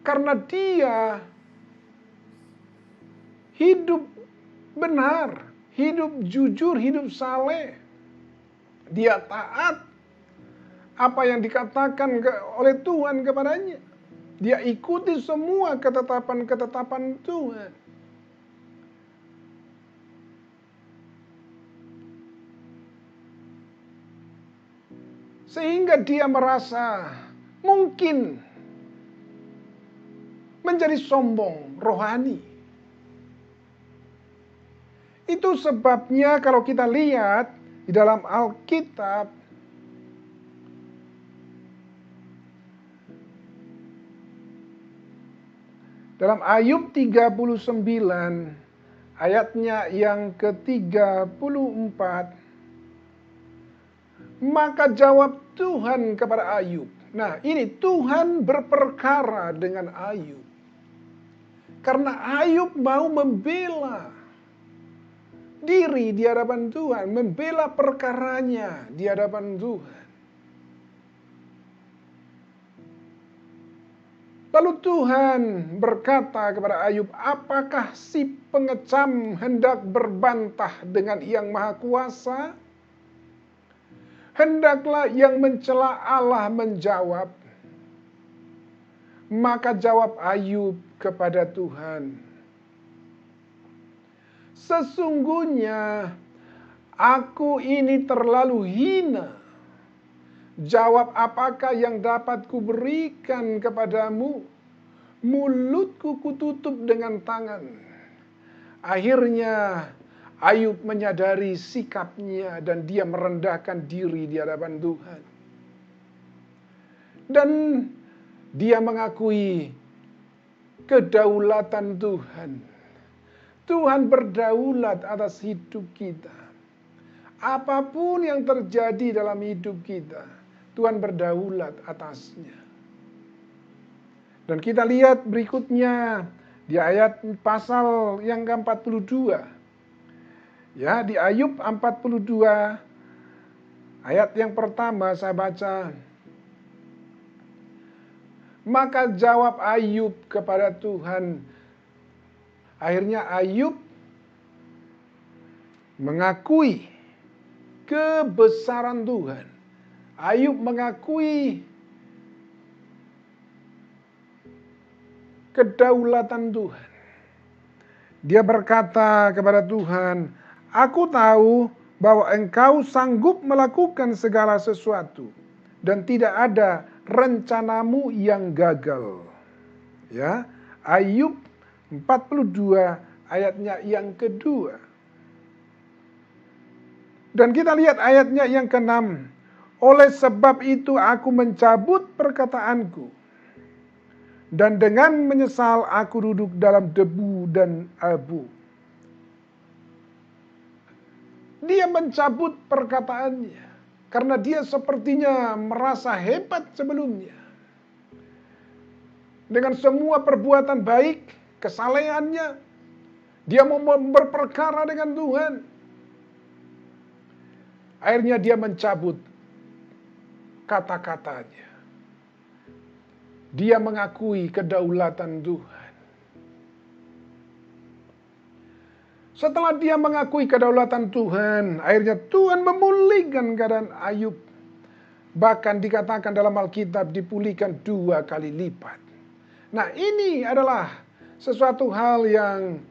Karena dia hidup benar, hidup jujur, hidup saleh. Dia taat apa yang dikatakan oleh Tuhan kepadanya. Dia ikuti semua ketetapan-ketetapan Tuhan. Sehingga dia merasa mungkin menjadi sombong rohani. Itu sebabnya kalau kita lihat di dalam Alkitab, dalam Ayub 39 ayatnya yang ke-34, maka jawab Tuhan kepada Ayub. Nah, ini Tuhan berperkara dengan Ayub. Karena Ayub mau membela diri di hadapan Tuhan, membela perkaranya di hadapan Tuhan. Lalu Tuhan berkata kepada Ayub, apakah si pengecam hendak berbantah dengan Yang Maha Kuasa? Hendaklah yang mencela Allah menjawab. Maka jawab Ayub kepada Tuhan, sesungguhnya aku ini terlalu hina. Jawab apakah yang dapat kuberikan kepadamu? Mulutku kututup dengan tangan. Akhirnya Ayub menyadari sikapnya dan dia merendahkan diri di hadapan Tuhan. Dan dia mengakui kedaulatan Tuhan. Tuhan berdaulat atas hidup kita. Apapun yang terjadi dalam hidup kita, Tuhan berdaulat atasnya. Dan kita lihat berikutnya di ayat pasal yang ke-42. Ya, di Ayub 42 ayat yang pertama saya baca. Maka jawab Ayub kepada Tuhan. Akhirnya Ayub mengakui kebesaran Tuhan. Ayub mengakui kedaulatan Tuhan. Dia berkata kepada Tuhan, aku tahu bahwa Engkau sanggup melakukan segala sesuatu dan tidak ada rencanamu yang gagal. Ya, Ayub 42 ayatnya yang kedua. Dan kita lihat ayatnya yang ke-6. Oleh sebab itu aku mencabut perkataanku. Dan dengan menyesal aku duduk dalam debu dan abu. Dia mencabut perkataannya. Karena dia sepertinya merasa hebat sebelumnya. Dengan semua perbuatan baik, kesalehannya, dia mau berperkara dengan Tuhan. Akhirnya dia mencabut kata-katanya. Dia mengakui kedaulatan Tuhan. Setelah dia mengakui kedaulatan Tuhan, akhirnya Tuhan memulihkan keadaan Ayub. Bahkan dikatakan dalam Alkitab dipulihkan 2 kali lipat. Nah, ini adalah sesuatu hal yang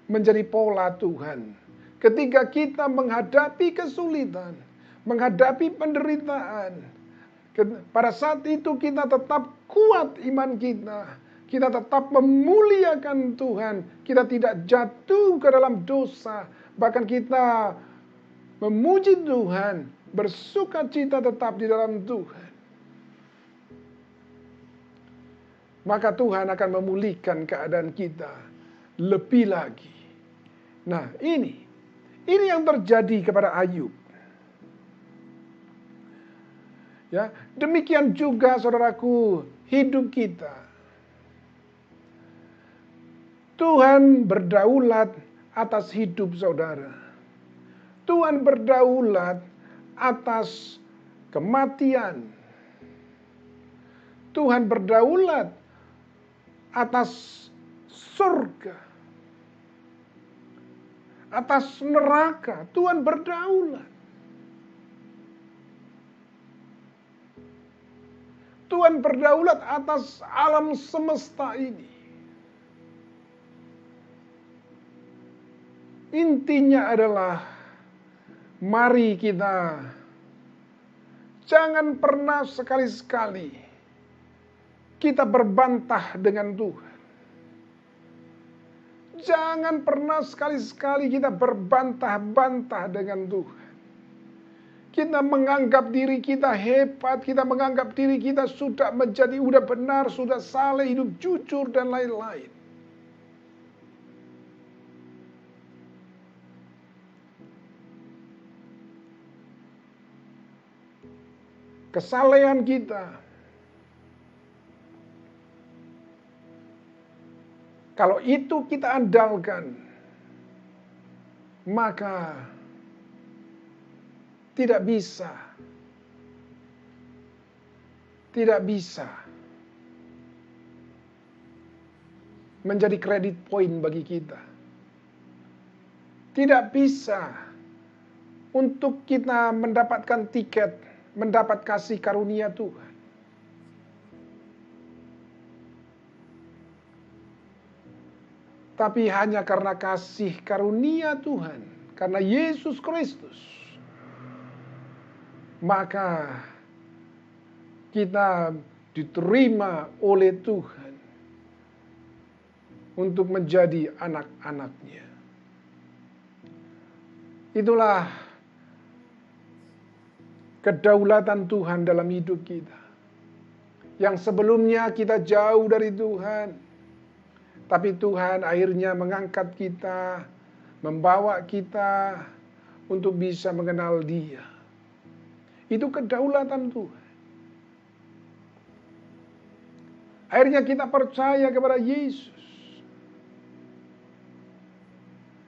menjadi pola Tuhan. Ketika kita menghadapi kesulitan, menghadapi penderitaan, pada saat itu kita tetap kuat iman kita. Kita tetap memuliakan Tuhan. Kita tidak jatuh ke dalam dosa. Bahkan kita memuji Tuhan. Bersukacita tetap di dalam Tuhan. Maka Tuhan akan memulihkan keadaan kita lebih lagi. Nah, ini yang terjadi kepada Ayub. Ya, demikian juga saudaraku, hidup kita. Tuhan berdaulat atas hidup saudara. Tuhan berdaulat atas kematian. Tuhan berdaulat atas surga, atas neraka. Tuhan berdaulat. Tuhan berdaulat atas alam semesta ini. Intinya adalah, mari kita jangan pernah sekali-sekali kita berbantah dengan Tuhan. Jangan pernah sekali-sekali kita berbantah-bantah dengan Tuhan. Kita menganggap diri kita hebat, kita menganggap diri kita sudah benar, sudah saleh, hidup jujur, dan lain-lain. Kesalehan kita, kalau itu kita andalkan, maka tidak bisa menjadi kredit point bagi kita. Tidak bisa untuk kita mendapatkan tiket, mendapat kasih karunia Tuhan. Tapi hanya karena kasih karunia Tuhan, karena Yesus Kristus, maka kita diterima oleh Tuhan untuk menjadi anak-anaknya. Itulah kedaulatan Tuhan dalam hidup kita. Yang sebelumnya kita jauh dari Tuhan, tapi Tuhan akhirnya mengangkat kita, membawa kita untuk bisa mengenal Dia. Itu kedaulatan Tuhan. Akhirnya kita percaya kepada Yesus.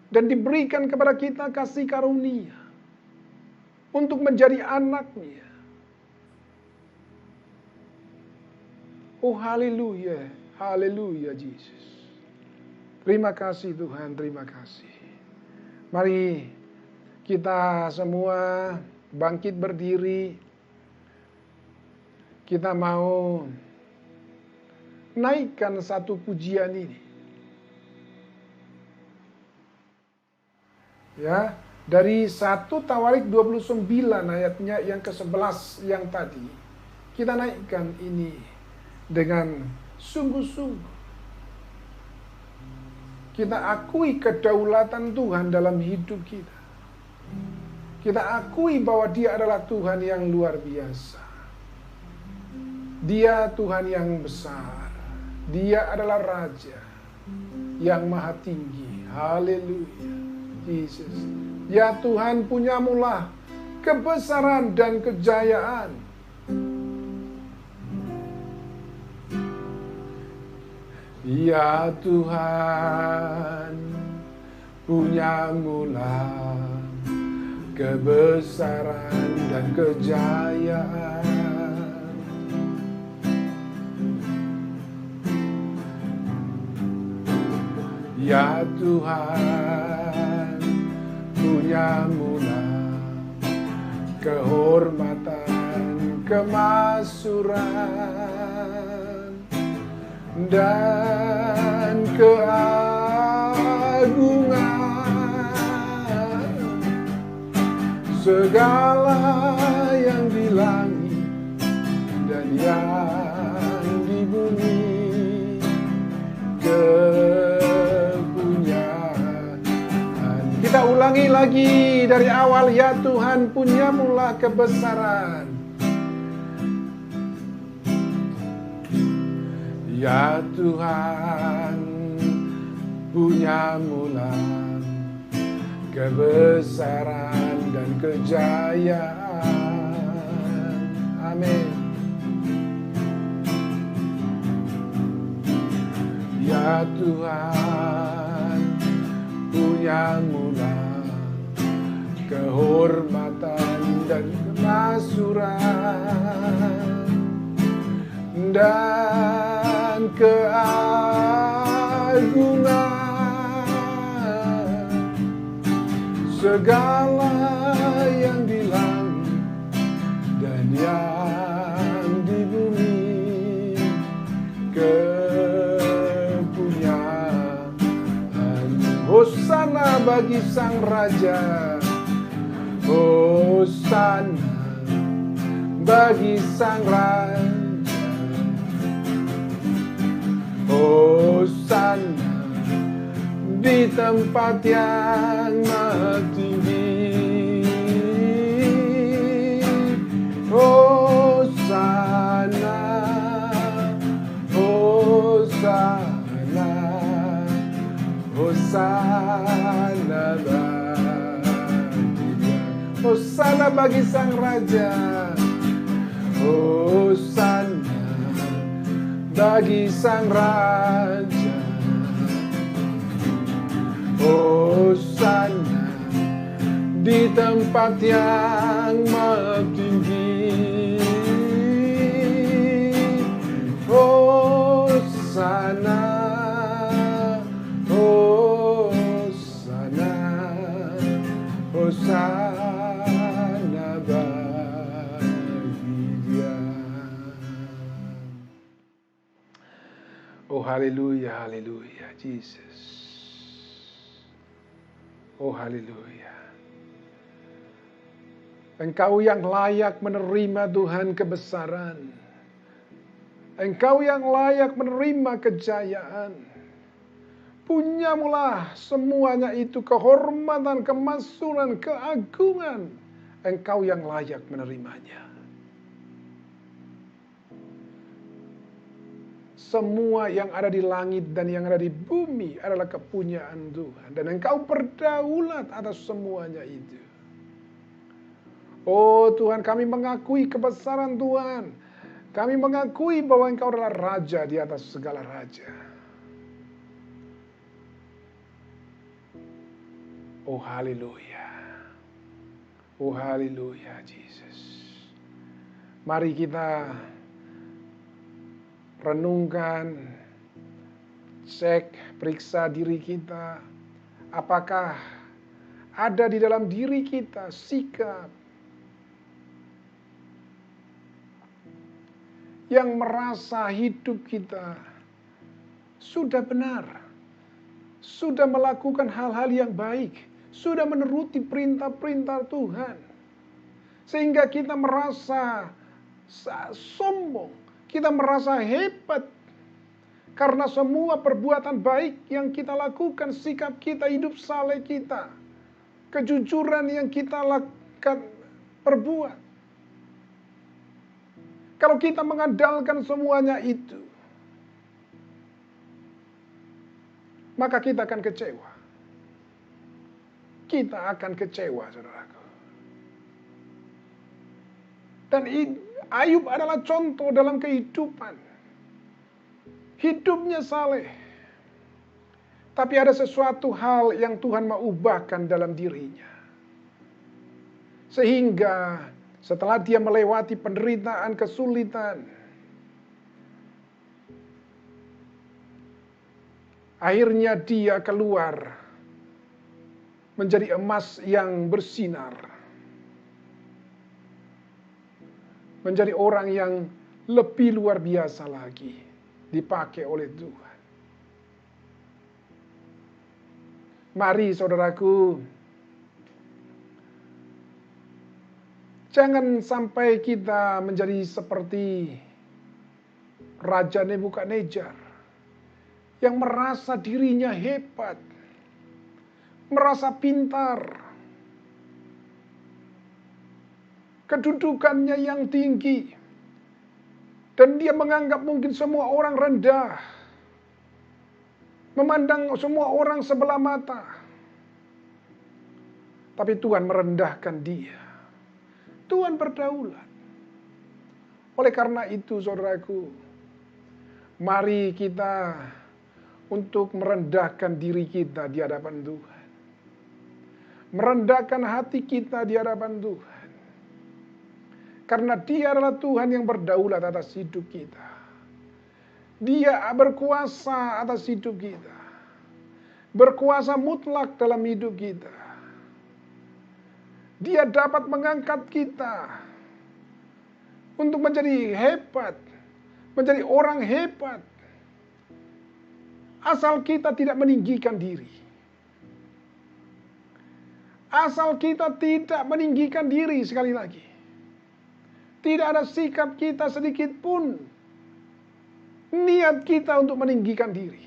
Dan diberikan kepada kita kasih karunia untuk menjadi anaknya. Oh haleluya, haleluya Yesus. Terima kasih Tuhan, terima kasih. Mari kita semua bangkit berdiri. Kita mau naikkan satu pujian ini. Ya, dari 1 Tawarik 29 ayatnya yang ke-11 yang tadi, kita naikkan ini dengan sungguh-sungguh. Kita akui kedaulatan Tuhan dalam hidup kita. Kita akui bahwa Dia adalah Tuhan yang luar biasa. Dia Tuhan yang besar. Dia adalah Raja yang maha tinggi. Haleluya, Yesus. Ya Tuhan, punyamulah kebesaran dan kejayaan. Ya Tuhan, punyamulah kebesaran dan kejayaan. Ya Tuhan, punyamulah kehormatan, kemaksuran, dan keagungan. Segala yang di langit dan yang di bumi kepunyaan. Kita ulangi lagi dari awal. Ya Tuhan, punyamulah kebesaran. Ya Tuhan, punyamulah kebesaran dan kejayaan. Amin. Ya Tuhan, punya mula kehormatan dan kemasyuran dan keagungan, segala yang di langit dan yang di bumi kepunyaan. Hosana bagi Sang Raja, hosana bagi Sang Raja, hosana di tempat yang maha tinggi. Hosana, hosana, hosana bagi, hosana bagi Sang Raja, hosana bagi Sang Raja, hosana di tempat yang maha tinggi. Hosana, hosana, hosana bagi Dia. Oh haleluya, haleluya, Jesus. Oh haleluya. Engkau yang layak menerima Tuhan kebesaran. Engkau yang layak menerima kejayaan. Punyamulah semuanya itu, kehormatan, kemasyuran, keagungan. Engkau yang layak menerimanya. Semua yang ada di langit dan yang ada di bumi adalah kepunyaan Tuhan. Dan Engkau berdaulat atas semuanya itu. Oh Tuhan, kami mengakui kebesaran Tuhan. Kami mengakui bahwa Engkau adalah Raja di atas segala raja. Oh haleluya. Oh haleluya, Jesus. Mari kita renungkan, cek, periksa diri kita. Apakah ada di dalam diri kita sikap yang merasa hidup kita sudah benar, sudah melakukan hal-hal yang baik, sudah menuruti perintah-perintah Tuhan, sehingga kita merasa sombong, kita merasa hebat karena semua perbuatan baik yang kita lakukan, sikap kita, hidup saleh kita, kejujuran yang kita lakukan, perbuat. Kalau kita mengandalkan semuanya itu, maka kita akan kecewa. Kita akan kecewa, saudaraku. Dan Ayub adalah contoh dalam kehidupan. Hidupnya saleh. Tapi ada sesuatu hal yang Tuhan mau ubahkan dalam dirinya. Sehingga setelah dia melewati penderitaan, kesulitan, akhirnya dia keluar menjadi emas yang bersinar. Menjadi orang yang lebih luar biasa lagi dipakai oleh Tuhan. Mari saudaraku, jangan sampai kita menjadi seperti Raja Nebukadnezar yang merasa dirinya hebat, merasa pintar, kedudukannya yang tinggi, dan dia menganggap mungkin semua orang rendah, memandang semua orang sebelah mata. Tapi Tuhan merendahkan dia. Tuhan berdaulat. Oleh karena itu, saudaraku, mari kita untuk merendahkan diri kita di hadapan Tuhan. Merendahkan hati kita di hadapan Tuhan. Karena Dia adalah Tuhan yang berdaulat atas hidup kita. Dia berkuasa atas hidup kita. Berkuasa mutlak dalam hidup kita. Dia dapat mengangkat kita untuk menjadi hebat, menjadi orang hebat. Asal kita tidak meninggikan diri. Asal kita tidak meninggikan diri, sekali lagi. Tidak ada sikap kita sedikit pun niat kita untuk meninggikan diri.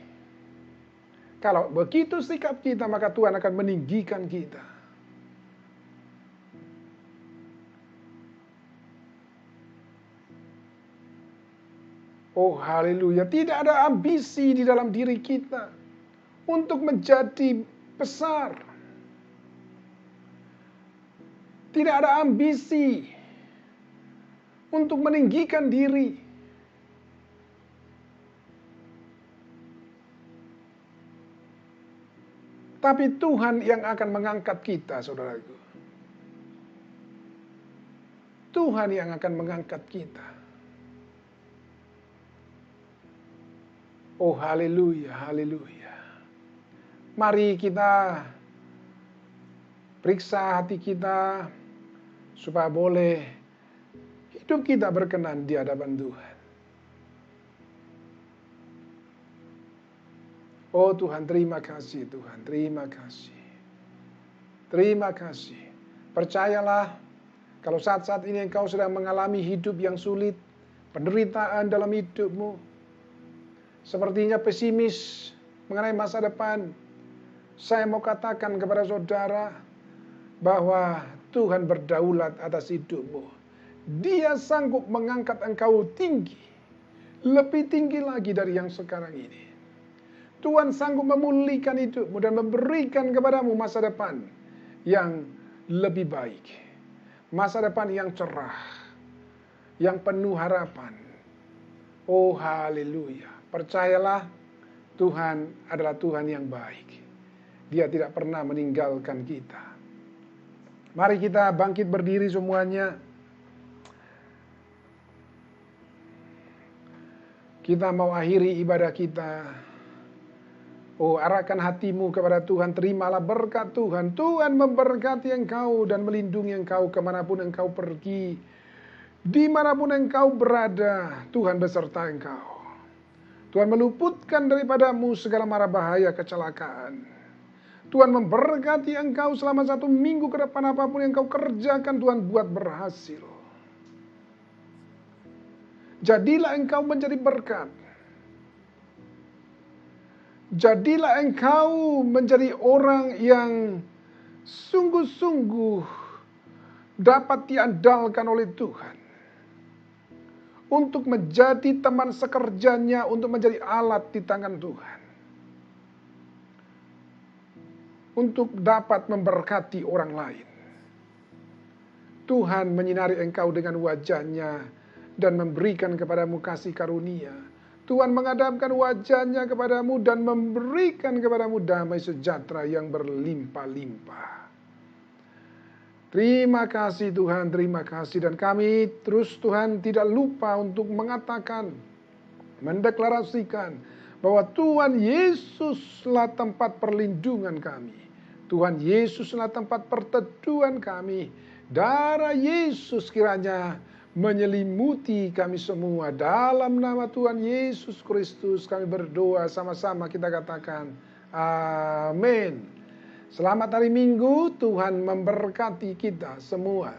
Kalau begitu sikap kita, maka Tuhan akan meninggikan kita. Oh haleluya, tidak ada ambisi di dalam diri kita untuk menjadi besar. Tidak ada ambisi untuk meninggikan diri. Tapi Tuhan yang akan mengangkat kita, saudaraku. Tuhan yang akan mengangkat kita. Oh haleluya, haleluya. Mari kita periksa hati kita supaya boleh hidup kita berkenan di hadapan Tuhan. Oh Tuhan, terima kasih Tuhan, terima kasih. Terima kasih. Percayalah, kalau saat-saat ini engkau sedang mengalami hidup yang sulit, penderitaan dalam hidupmu, sepertinya pesimis mengenai masa depan, saya mau katakan kepada saudara bahwa Tuhan berdaulat atas hidupmu. Dia sanggup mengangkat engkau tinggi, lebih tinggi lagi dari yang sekarang ini. Tuhan sanggup memulihkan hidupmu dan memberikan kepadamu masa depan yang lebih baik. Masa depan yang cerah, yang penuh harapan. Oh haleluya. Percayalah, Tuhan adalah Tuhan yang baik. Dia tidak pernah meninggalkan kita. Mari kita bangkit berdiri semuanya. Kita mau akhiri ibadah kita. Oh, arahkan hatimu kepada Tuhan. Terimalah berkat Tuhan. Tuhan memberkati engkau dan melindungi engkau kemanapun engkau pergi. Dimanapun engkau berada, Tuhan beserta engkau. Tuhan meluputkan daripadamu segala mara bahaya kecelakaan. Tuhan memberkati engkau selama 1 minggu ke depan, apapun yang engkau kerjakan, Tuhan buat berhasil. Jadilah engkau menjadi berkat. Jadilah engkau menjadi orang yang sungguh-sungguh dapat diandalkan oleh Tuhan. Untuk menjadi teman sekerjanya, untuk menjadi alat di tangan Tuhan. Untuk dapat memberkati orang lain. Tuhan menyinari engkau dengan wajahnya dan memberikan kepadamu kasih karunia. Tuhan menghadapkan wajahnya kepadamu dan memberikan kepadamu damai sejahtera yang berlimpah-limpah. Terima kasih Tuhan, terima kasih. Dan kami terus Tuhan tidak lupa untuk mengatakan, mendeklarasikan bahwa Tuhan Yesuslah tempat perlindungan kami. Tuhan Yesuslah tempat perteduhan kami. Darah Yesus kiranya menyelimuti kami semua. Dalam nama Tuhan Yesus Kristus kami berdoa, sama-sama kita katakan amin. Selamat hari Minggu, Tuhan memberkati kita semua.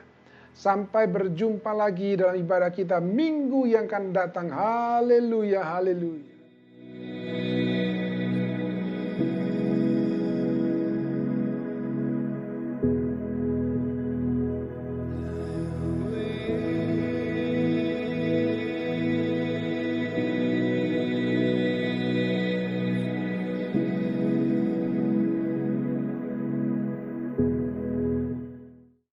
Sampai berjumpa lagi dalam ibadah kita minggu yang akan datang. Haleluya, haleluya.